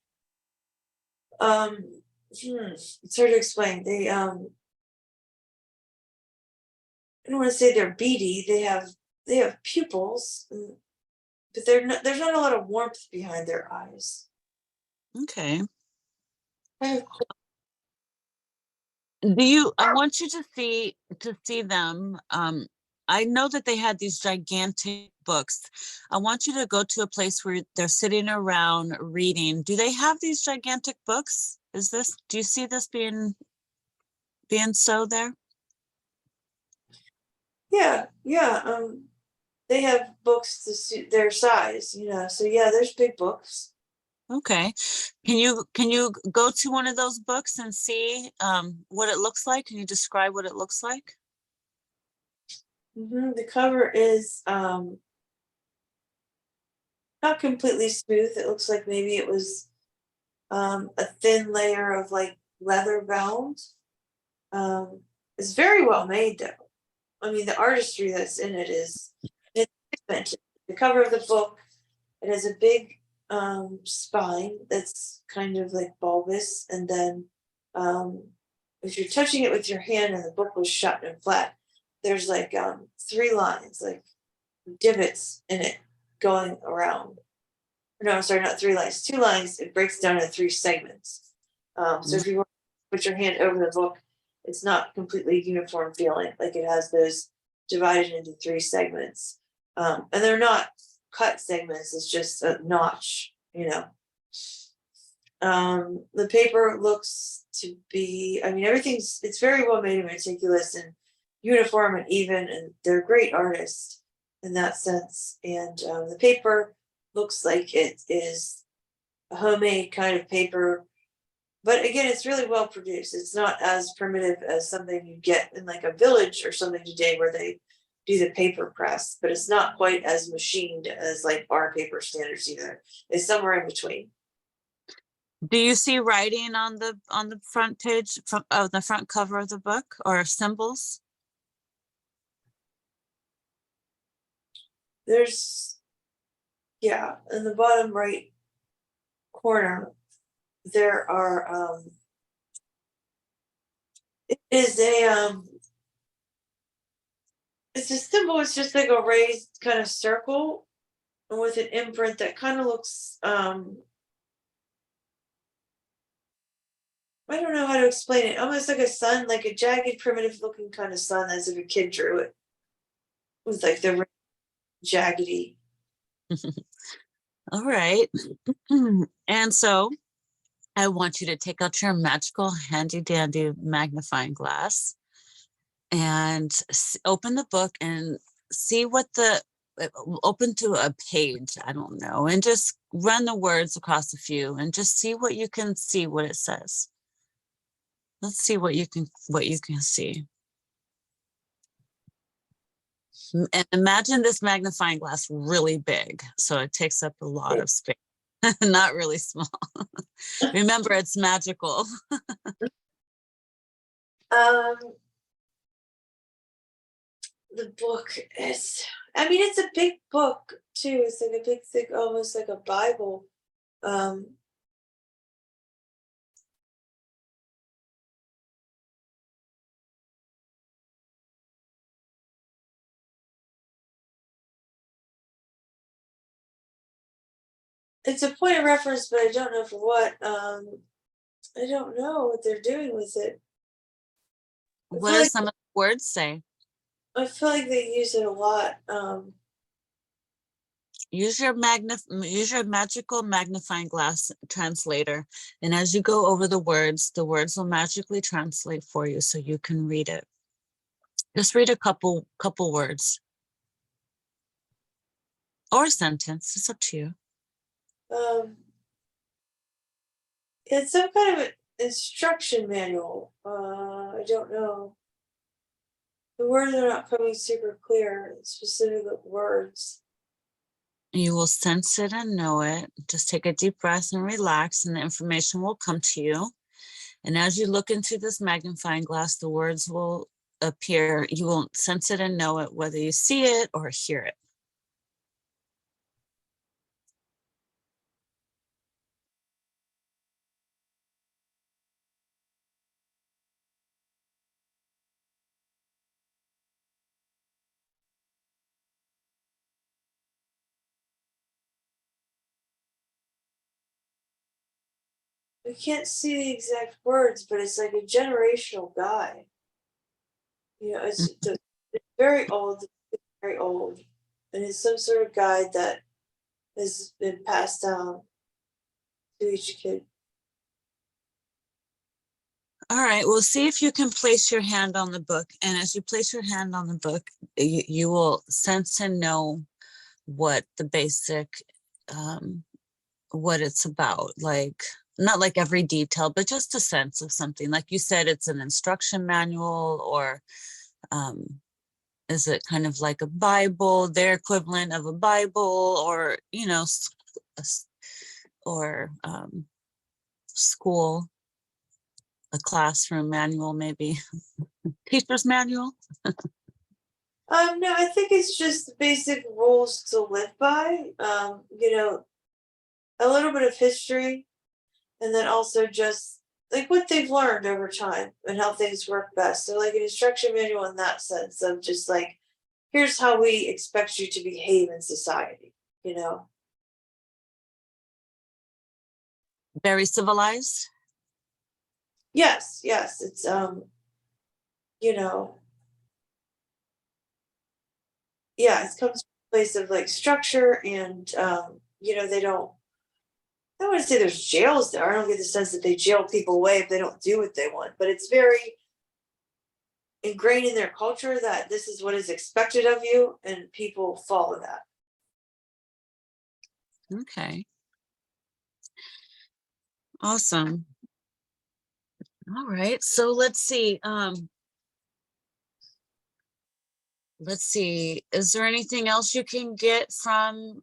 It's hard to explain. I don't want to say they're beady. They have pupils, but there's not a lot of warmth behind their eyes. Okay. Kind of I want you to see them. I know that they had these gigantic books. I want you to go to a place where they're sitting around reading. Do they have these gigantic books? Do you see this being so there? Yeah, yeah. They have books to suit their size, So yeah, there's big books. Okay. Can you go to one of those books and see what it looks like? Can you describe what it looks like? The cover is not completely smooth. It looks like maybe it was a thin layer of like leather bound. It's very well made though. I mean, the artistry that's in it is it's pigmented. The cover of the book, it has a big spine that's kind of like bulbous, and then if you're touching it with your hand and the book was shut and flat, there's like 3 lines, like divots in it going around. No, I'm sorry, not 3 lines, 2 lines. It breaks down into 3 segments. So if you want to put your hand over the book, it's not completely uniform feeling. Like it has those divided into 3 segments. And they're not cut segments, it's just a notch. The paper looks to be, I mean, it's very well made and meticulous and uniform and even, and they're great artists in that sense. And the paper looks like it is a homemade kind of paper. But again, it's really well produced. It's not as primitive as something you get in like a village or something today where they do the paper press, but it's not quite as machined as like our paper standards either. It's somewhere in between. Do you see writing on the front page of the front cover of the book, or symbols? There's, yeah, in the bottom right corner, there are it is it's a symbol. It's just like a raised kind of circle and with an imprint that kind of looks I don't know how to explain it. Almost like a sun, like a jagged, primitive looking kind of sun, as if a kid drew it with like the jaggedy. All right. And so I want you to take out your magical handy dandy magnifying glass and open the book and see what open to a page, I don't know, and just run the words across a few and just see what you can see, what it says. Let's see what you can see. And imagine this magnifying glass really big, so it takes up a lot of space. Not really small. Remember, it's magical. The book is, I mean, it's a big book too. It's like a big, thick, almost like a Bible. It's a point of reference, but I don't know for what. I don't know what they're doing with it. I What feel does like some of the words say? I feel like they use it a lot. Use your magical magnifying glass translator. And as you go over the words will magically translate for you so you can read it. Just read a couple words or a sentence. It's up to you. It's some kind of an instruction manual. I don't know. The words are not coming super clear, specific words. You will sense it and know it. Just take a deep breath and relax, and the information will come to you. And as you look into this magnifying glass, the words will appear. You will sense it and know it, whether you see it or hear it. I can't see the exact words, but it's like a generational guide. You know, it's very old, very old, and it's some sort of guide that has been passed down to each kid. All right, well, see if you can place your hand on the book. And as you place your hand on the book, you will sense and know what the basic, what it's about. Like, not like every detail, but just a sense of something. Like you said, it's an instruction manual, or is it kind of like a Bible, their equivalent of a Bible, or, you know, or school, a classroom manual, maybe teacher's manual. No, I think it's just basic rules to live by. You know, a little bit of history, and then also just like what they've learned over time and how things work best. So, like an instruction manual in that sense of just like, here's how we expect you to behave in society, you know? Very civilized. Yes, yes. It's, you know, yeah, it comes from a place of like structure and, you know, they don't, I don't want to say there's jails there. I don't get the sense that they jail people away if they don't do what they want, but it's very ingrained in their culture that this is what is expected of you and people follow that. Okay. Awesome. All right. So let's see. Let's see. Is there anything else you can get from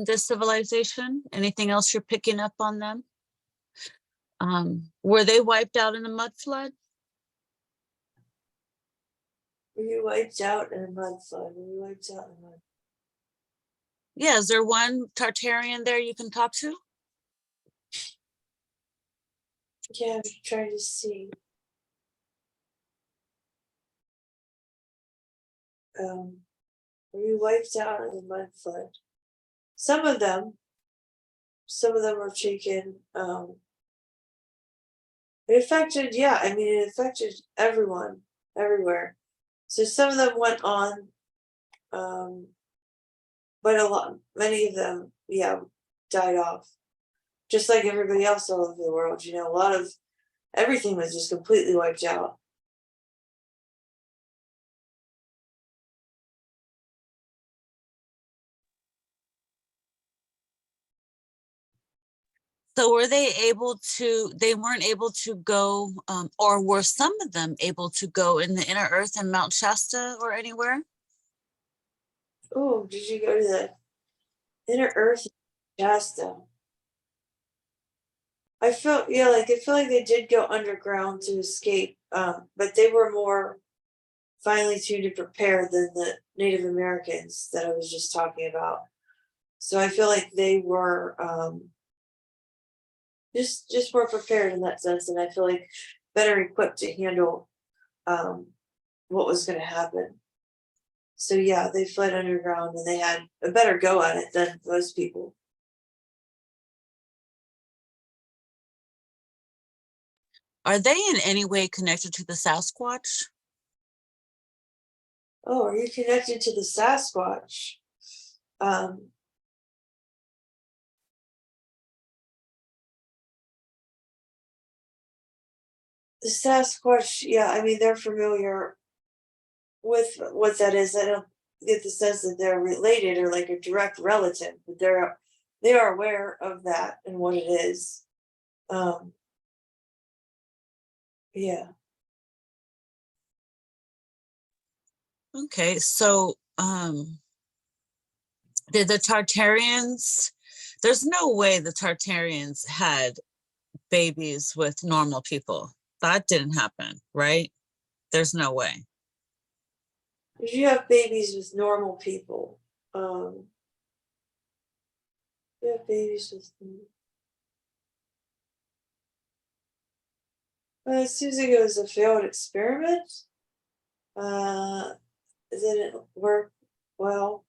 this civilization? Anything else you're picking up on them? Were they wiped out in the mud flood? Were you wiped out in a mudslide? Were you wiped out in a mud? Yeah, is there one Tartarian there you can talk to? Yeah, I'm trying to see. Were you wiped out in the mud flood? Some of them, some of them were taken. It affected, yeah, I mean, it affected everyone, everywhere. So some of them went on, um, but many of them, yeah, died off. Just like everybody else all over the world, you know, a lot of everything was just completely wiped out. So were they weren't able to go, or were some of them able to go in the inner earth in Mount Shasta or anywhere? Oh, did you go to the inner earth Shasta? I feel like they did go underground to escape, but they were more finely tuned and prepared than the Native Americans that I was just talking about. So I feel like they were just more prepared in that sense, and I feel like better equipped to handle um, what was going to happen. So yeah, they fled underground and they had a better go at it than most people. Are they in any way connected to the Sasquatch? Oh, are you connected to the Sasquatch? Um, the Sasquatch, yeah, I mean, they're familiar with what that is. I don't get the sense that they're related or like a direct relative, but they are aware of that and what it is. Um, yeah. Okay, so did the Tartarians, there's no way the Tartarians had babies with normal people. That didn't happen, right? There's no way. If you have babies with normal people, you have babies with it seems like it was a failed experiment. Uh, didn't work well.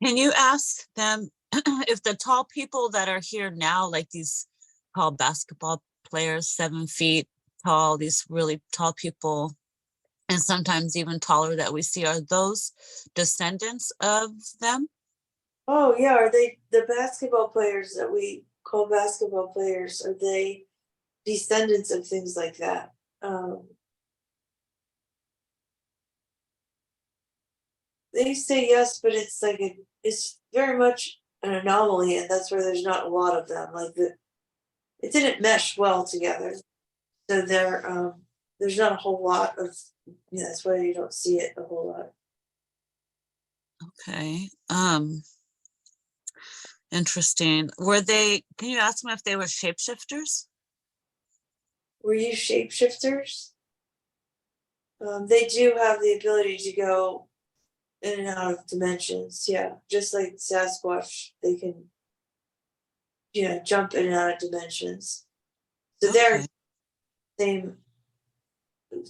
Can you ask them if the tall people that are here now, like these tall basketball players, 7 feet tall, these really tall people, and sometimes even taller that we see, are those descendants of them? Oh yeah, are they the basketball players that we call basketball players? Are they descendants of things like that? They say yes, but it's like it's very much an anomaly, and that's where there's not a lot of them. Like it didn't mesh well together, so there's not a whole lot of. Yeah, that's why you don't see it a whole lot. Okay. Interesting. Can you ask them if they were shapeshifters? Were you shapeshifters? They do have the ability to go in and out of dimensions. Yeah, just like Sasquatch, they can, jump in and out of dimensions. So they're Okay. same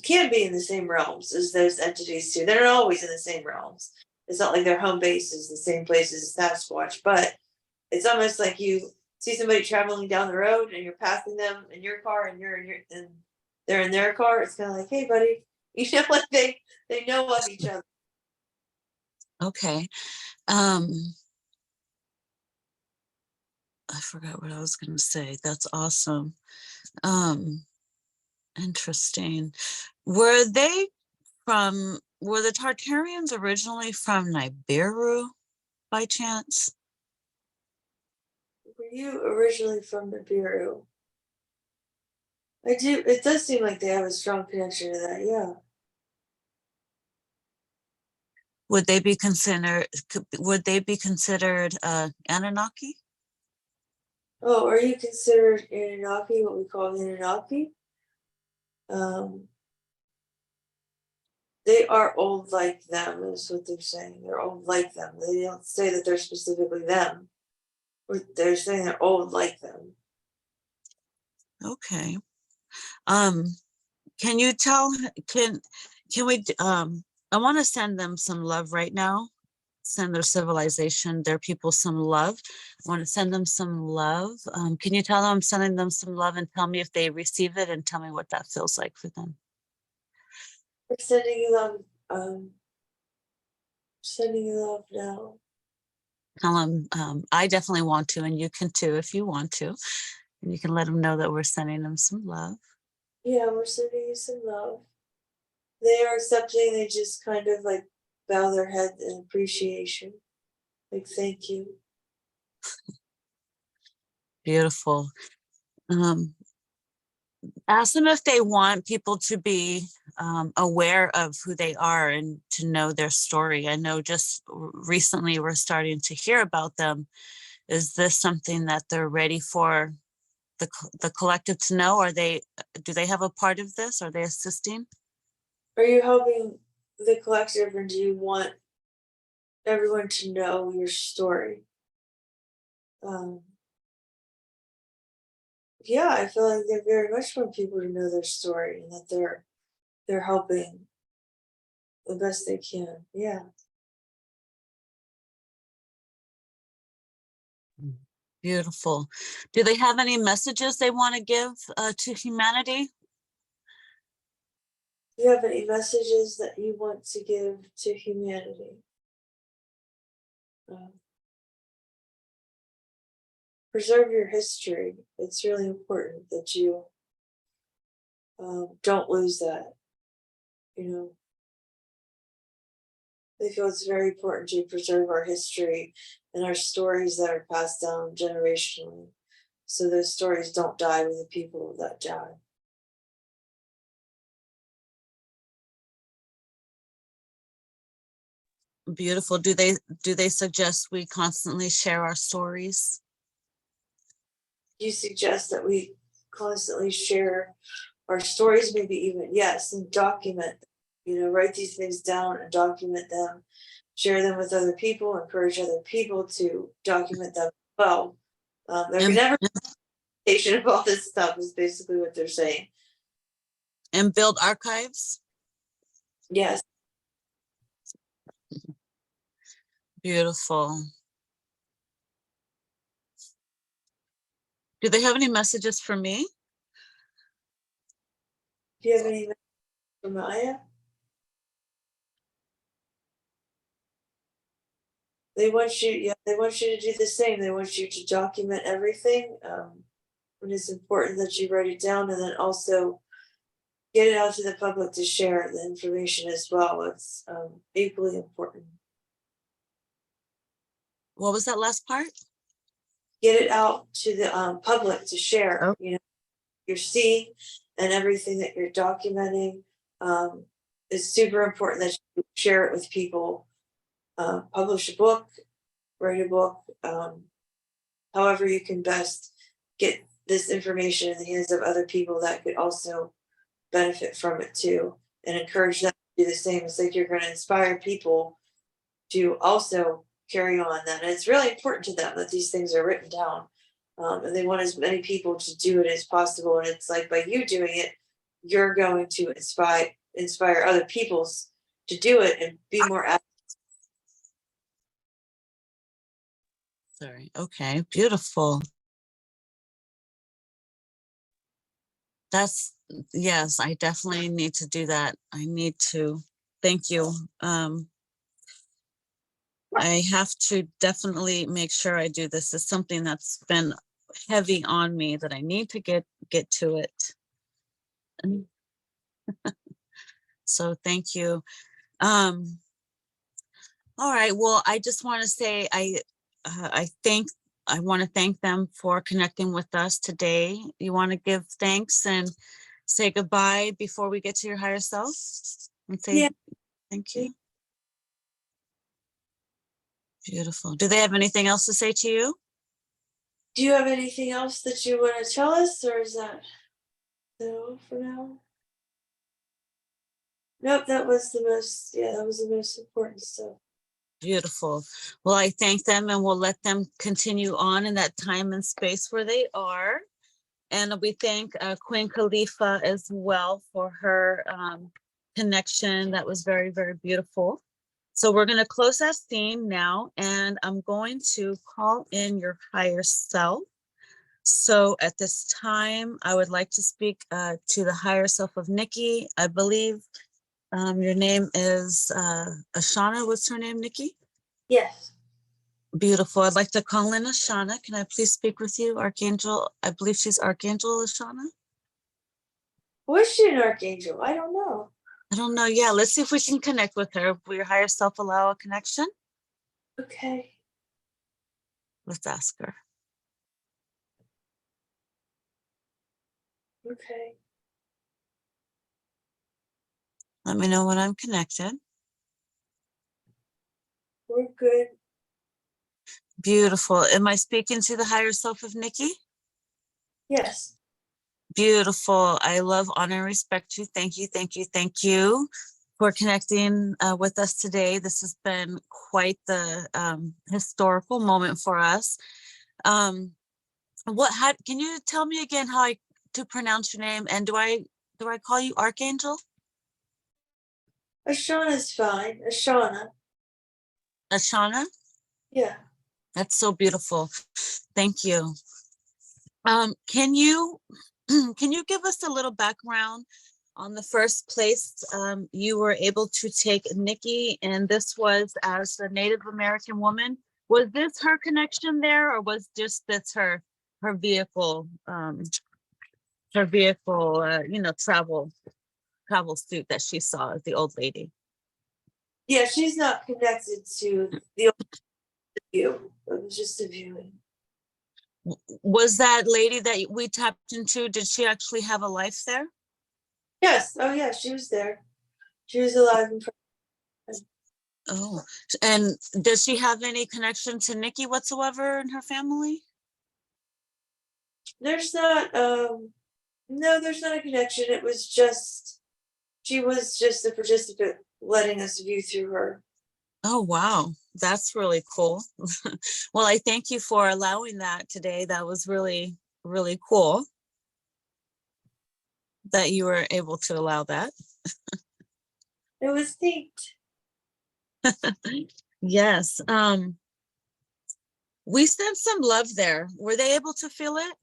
can be in the same realms as those entities too. They're not always in the same realms. It's not like their home base is the same place as Sasquatch, but it's almost like you see somebody traveling down the road and you're passing them in your car and and they're in their car. It's kind of like, hey, buddy, like they know of each other. Okay. I forgot what I was going to say. That's awesome. Um, Interesting. Were the Tartarians originally from Nibiru by chance? Were you originally from Nibiru? I do. It does seem like they have a strong connection to that. Yeah. Would they be considered Anunnaki? Oh, are you considered Anunnaki? What we call Anunnaki? Um, they are old like them. Is what they're saying. They're old like them. They don't say that they're specifically them. They're saying they're old like them. Okay. Um, can you tell can we I want to send them some love right now. Send their civilization, their people some love. I want to send them some love. Can you tell them I'm sending them some love and tell me if they receive it and tell me what that feels like for them? We're sending you love. Sending you love now. Tell them I definitely want to, and you can too if you want to. And you can let them know that we're sending them some love. Yeah, we're sending you some love. They are accepting. They just kind of like bow their head in appreciation. Like, thank you. Beautiful. Um, Ask them if they want people to be aware of who they are and to know their story. I know just recently we're starting to hear about them. Is this something that they're ready for the collective to know? Do they have a part of this? Are they assisting? Are you helping the collective, or do you want everyone to know your story? Um, yeah, I feel like they very much want people to know their story and that they're helping the best they can. Yeah. Beautiful. Do they have any messages they want to give to humanity? Do you have any messages that you want to give to humanity? Um, Preserve your history. It's really important that you don't lose that. You know, I feel it's very important to preserve our history and our stories that are passed down generationally, so those stories don't die with the people that die. Beautiful. Do they suggest we constantly share our stories? You suggest that we constantly share our stories, maybe even, yes, and document, write these things down and document them, share them with other people, encourage other people to document them as well. There can And never be a patient of all this stuff is basically what they're saying. and build archives? Yes. Beautiful. Do they have any messages for me? Do you have any for Maya? They want you, yeah, they want you to do the same. They want you to document everything. And it's important that you write it down and then also get it out to the public to share the information as well. It's equally important. What was that last part? Get it out to the public to share, Oh. You're seeing and everything that you're documenting. It's super important that you share it with people. Publish a book, write a book, however you can best get this information in the hands of other people that could also benefit from it too, and encourage them to do the same. It's like you're going to inspire people to also carry on that. And it's really important to them that these things are written down. And they want as many people to do it as possible. And it's like by you doing it, you're going to inspire other people's to do it and be more active. Sorry. Okay. Beautiful. That's, yes, I definitely need to do that. I need to. Thank you. I have to definitely make sure I do this. It's something that's been heavy on me that I need to get to it. So thank you. All right. Well, I just want to say I want to thank them for connecting with us today. You want to give thanks and say goodbye before we get to your higher self and say Yeah. thank you. Beautiful. Do they have anything else to say to you? Do you have anything else that you want to tell us, or is that no for now? Nope, that was the most, that was the most important stuff. Beautiful. Well, I thank them and we'll let them continue on in that time and space where they are. And we thank Queen Califa as well for her connection. That was very, very beautiful. So we're going to close that scene now, and I'm going to call in your higher self. So at this time, I would like to speak to the higher self of Nikki. I believe your name is Ashana. What's her name, Nikki? Yes. Beautiful. I'd like to call in Ashana. Can I please speak with you, Archangel? I believe she's Archangel Ashana. Was she an archangel? I don't know. I don't know. Yeah, let's see if we can connect with her. Will your higher self allow a connection? Okay. Let's ask her. Okay. Let me know when I'm connected. We're good. Beautiful. Am I speaking to the higher self of Nikki? Yes. Beautiful. I love, honor, and respect you. Thank you, thank you, thank you for connecting with us today. This has been quite the historical moment for us. Can you tell me again how to pronounce your name? And do I call you Archangel? Ashana's fine. Ashana. Ashana? Yeah. That's so beautiful. Thank you. Can you can you give us a little background on the first place you were able to take Nikki, and this was as a Native American woman? Was this her connection there, or was just this her vehicle, you know, travel suit that she saw as the old lady? Yeah, she's not connected to the view. It was just a viewing. Was that lady that we tapped into, did she actually have a life there? Yes. Oh, yeah. She was there. She was alive and Oh, and does she have any connection to Nikki whatsoever in her family? there's not. No, there's not a connection. It was just she was just a participant, letting us view through her. Oh, wow. That's really cool. Well, I thank you for allowing that today. That was really, really cool that you were able to allow that. It was neat. Yes. We sent some love there. Were they able to feel it?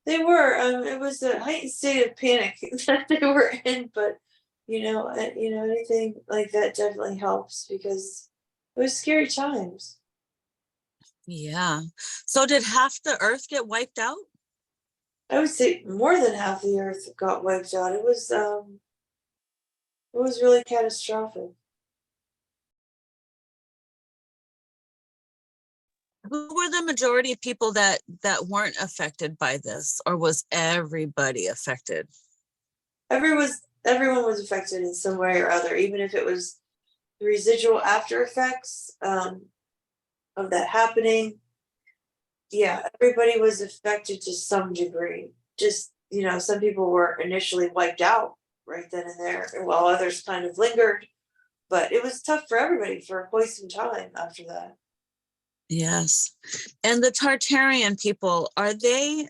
They were. It was a heightened state of panic that they were in, but anything like that definitely helps because it was scary times. Yeah. So did half the earth get wiped out? I would say more than half the earth got wiped out. It was really catastrophic. Who were the majority of people that weren't affected by this, or was everybody affected? Everyone was affected in some way or other, even if it was the residual after effects of that happening. Yeah, everybody was affected to some degree. Just, some people were initially wiped out right then and there, while others kind of lingered. But it was tough for everybody for quite some time after that. Yes. And the Tartarian people, are they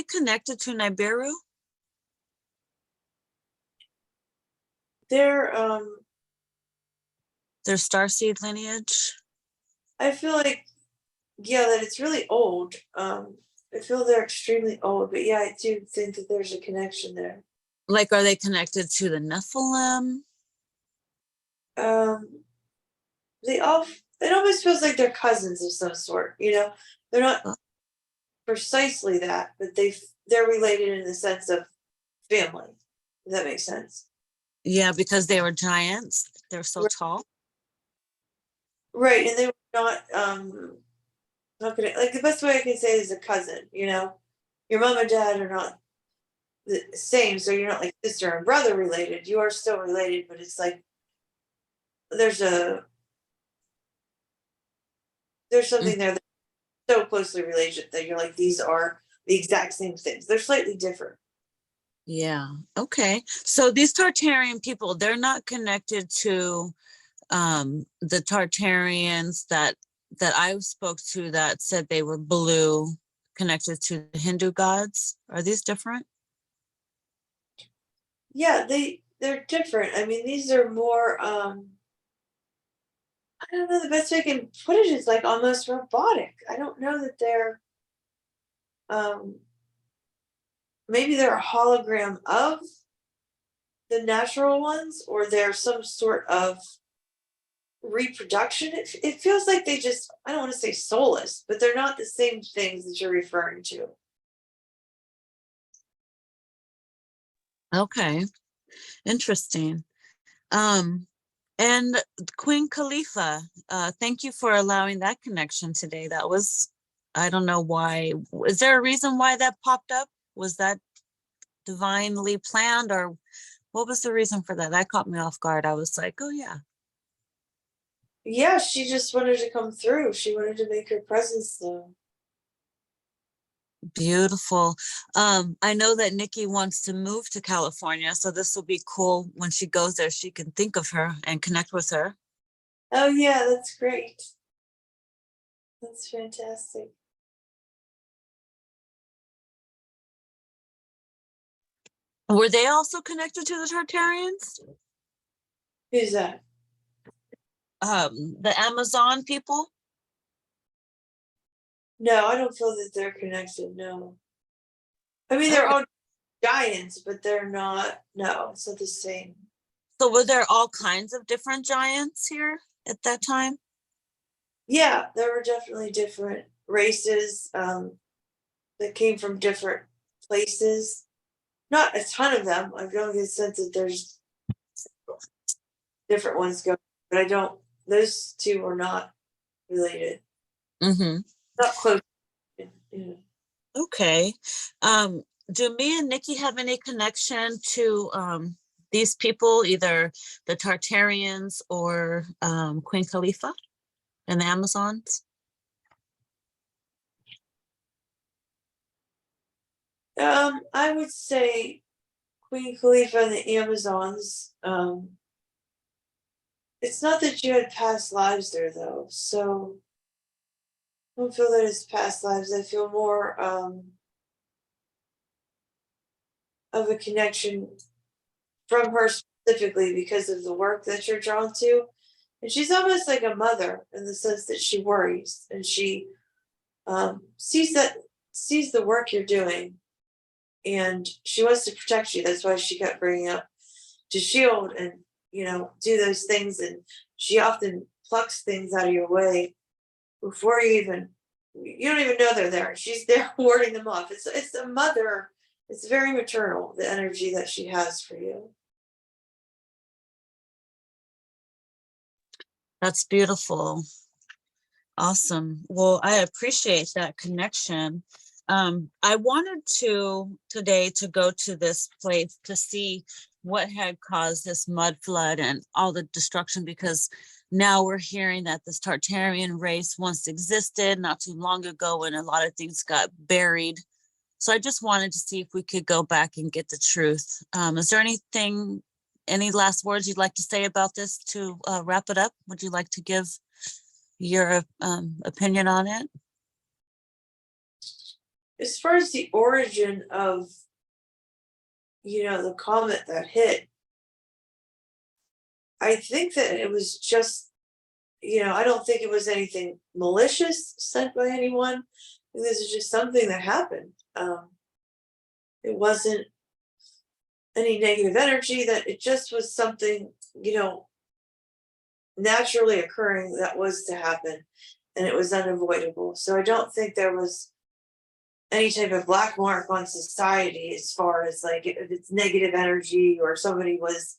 connected to Nibiru? They're, Their starseed lineage? I feel like, yeah, that it's really old. I feel they're extremely old, but yeah, I do think that there's a connection there. Like, are they connected to the Nephilim? Um, it almost feels like they're cousins of some sort. They're not Uh, precisely that, but they're related in the sense of family. If that makes sense. Yeah, because they were giants. They're so tall. Right, and they were not how can like the best way I can say is a cousin. Your mom and dad are not the same, so you're not like sister and brother related. You are still related, but it's like there's a there's Mm, something there that's so closely related that you're like these are the exact same things. They're slightly different. yeah. Okay. So these Tartarian people, they're not connected to the Tartarians that I spoke to that said they were blue, connected to the Hindu gods. Are these different? Yeah, they're different. I mean, these are more I don't know the best way I can put it is like almost robotic. I don't know that they're um maybe they're a hologram of the natural ones or they're some sort of reproduction. It feels like they just I don't want to say soulless, but they're not the same things that you're referring to. Okay. Interesting. Um, and Queen Khalifa, thank you for allowing that connection today. That was, I don't know why. Is there a reason why that popped up? Was that divinely planned, or what was the reason for that? That caught me off guard. I was like, oh yeah, Yeah, she just wanted to come through. She wanted to make her presence known. beautiful. I know that Nikki wants to move to California, so this will be cool when she goes there. She can think of her and connect with her. Oh yeah, that's great. That's fantastic. Were they also connected to the Tartarians? Who's that? the Amazon people? No, I don't feel that they're connected. No. I mean, they're Okay. all giants, but they're not. No, it's not the same. So were there all kinds of different giants here at that time? Yeah, there were definitely different races that came from different places. Not a ton of them. I don't get a sense that there's different ones going, but I don't. Those two were not related. Mm-hmm. Not close. Yeah. Okay. Um, do me and Nikki have any connection to these people, either the Tartarians or Queen Califa and the Amazons? I would say Queen Khalifa and the Amazons. It's not that you had past lives there though, so I don't feel that it's past lives. I feel more of a connection from her specifically because of the work that you're drawn to. And she's almost like a mother in the sense that she worries and she sees the work you're doing and she wants to protect you. That's why she kept bringing up to shield and do those things. And she often plucks things out of your way before you don't even know they're there. She's there warding them off. It's a mother. It's very maternal, the energy that she has for you. That's beautiful. Awesome. Well, I appreciate that connection. I wanted to today to go to this place to see what had caused this mud flood and all the destruction, because now we're hearing that this Tartarian race once existed not too long ago and a lot of things got buried. So I just wanted to see if we could go back and get the truth. Is there any last words you'd like to say about this to wrap it up? Would you like to give your opinion on it? As far as the origin of the comet that hit, I think that it was just I don't think it was anything malicious sent by anyone. This is just something that happened. It wasn't any negative energy, that it just was something naturally occurring that was to happen, and it was unavoidable. So I don't think there was any type of black mark on society as far as like if it's negative energy or somebody was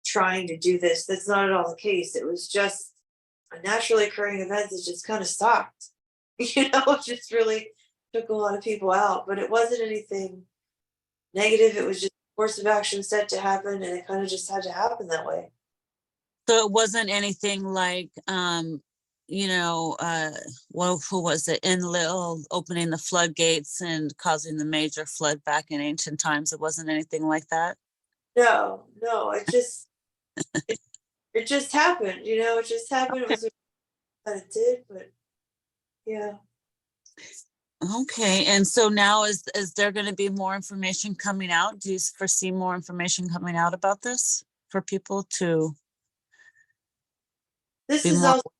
trying to do this. That's not at all the case. It was just a naturally occurring event that just kind of stopped. It just really took a lot of people out, but it wasn't anything negative. It was just a course of action set to happen, and it kind of just had to happen that way. So it wasn't anything like, well, who was it? Enlil opening the floodgates and causing the major flood back in ancient times. It wasn't anything like that. No, it just happened. It just happened. It Okay. was that it did, but yeah. Okay. And so now is there going to be more information coming out? Do you foresee more information coming out about this for people to This be is more? also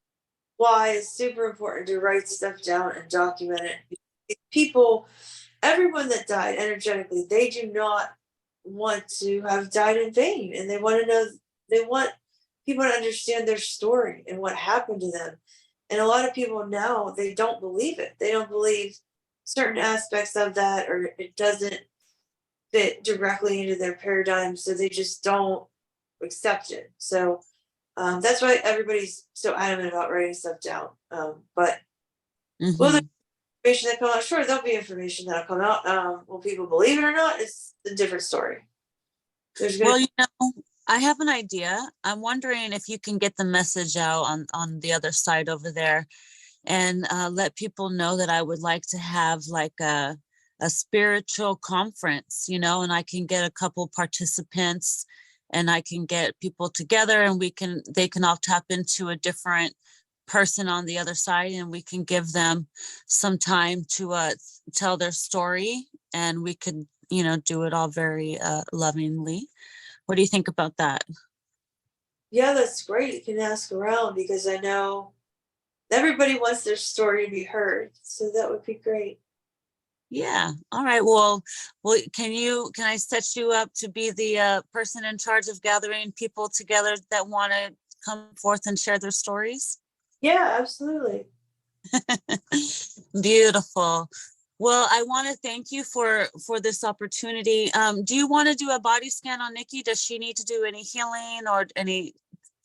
why it's super important to write stuff down and document it. People, everyone that died energetically, they do not want to have died in vain, and they want to know. They want people to understand their story and what happened to them. And a lot of people now, they don't believe it. They don't believe certain aspects of that, or it doesn't fit directly into their paradigm, so they just don't accept it. So that's why everybody's so adamant about writing stuff down. But will there Mhm. be information that come out? Sure, there'll be information that'll come out. Will people believe it or not? It's a different story. There's gonna Well, I have an idea. I'm wondering if you can get the message out on the other side over there and let people know that I would like to have like a spiritual conference, and I can get a couple participants and I can get people together and they can all tap into a different person on the other side and we can give them some time to tell their story and we could, do it all very lovingly. What do you think about that? Yeah, that's great. You can ask around because I know everybody wants their story to be heard. So that would be great. Yeah. All right. Well, can I set you up to be the person in charge of gathering people together that want to come forth and share their stories? Yeah, absolutely. Beautiful. Well, I want to thank you for this opportunity. Do you want to do a body scan on Nikki? Does she need to do any healing or any,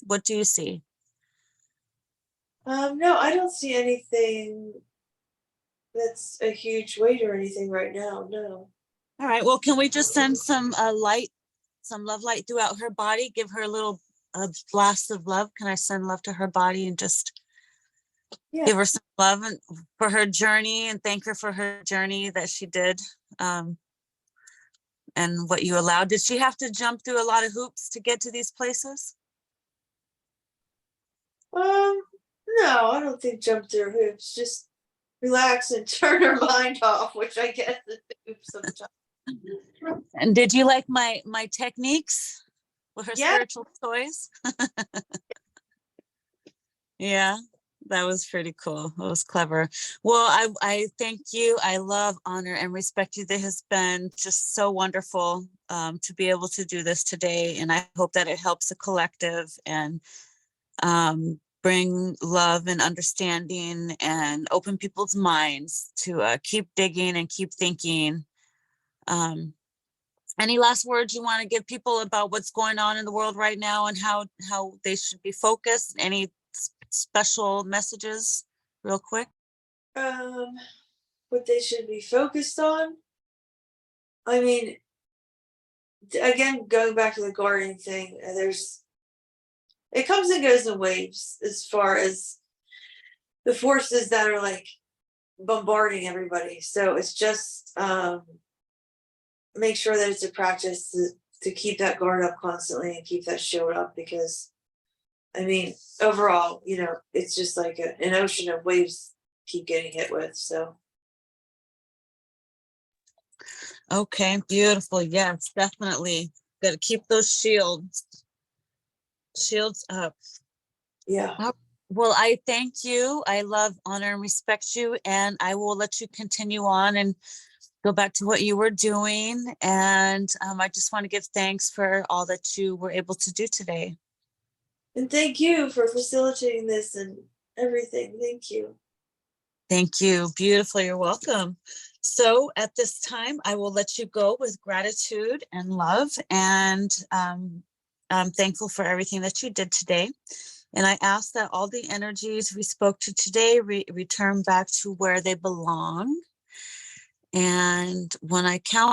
what do you see? No, I don't see anything that's a huge weight or anything right now. No. All right. Well, can we just send some light, some love light throughout her body? Give her a little blast of love. Can I send love to her body and just Yeah. give her some love and for her journey and thank her for her journey that she did, and what you allowed? Did she have to jump through a lot of hoops to get to these places? Um, no, I don't think jump through hoops. Just relax and turn her mind off, which I guess is hoops sometimes. And did you like my techniques with her Yeah. spiritual toys? Yeah, that was pretty cool. That was clever. Well, I thank you. I love, honor, and respect you. This has been just so wonderful to be able to do this today. And I hope that it helps the collective and bring love and understanding and open people's minds to keep digging and keep thinking. Any last words you want to give people about what's going on in the world right now and how they should be focused? Any special messages real quick? Um, what they should be focused on. I mean, again, going back to the guardian thing, it comes and goes in waves as far as the forces that are like bombarding everybody. So it's just make sure that it's a practice to keep that guard up constantly and keep that shield up because I mean, overall, it's just like an ocean of waves keep getting hit with. So Okay, beautiful. Yes, definitely. Got to keep those shields up. yeah. Well, I thank you. I love, honor, and respect you, and I will let you continue on and go back to what you were doing. And I just want to give thanks for all that you were able to do today. And thank you for facilitating this and everything. Thank you. Thank you. Beautiful. You're welcome. So at this time, I will let you go with gratitude and love. And I'm thankful for everything that you did today. And I ask that all the energies we spoke to today return back to where they belong. And when I count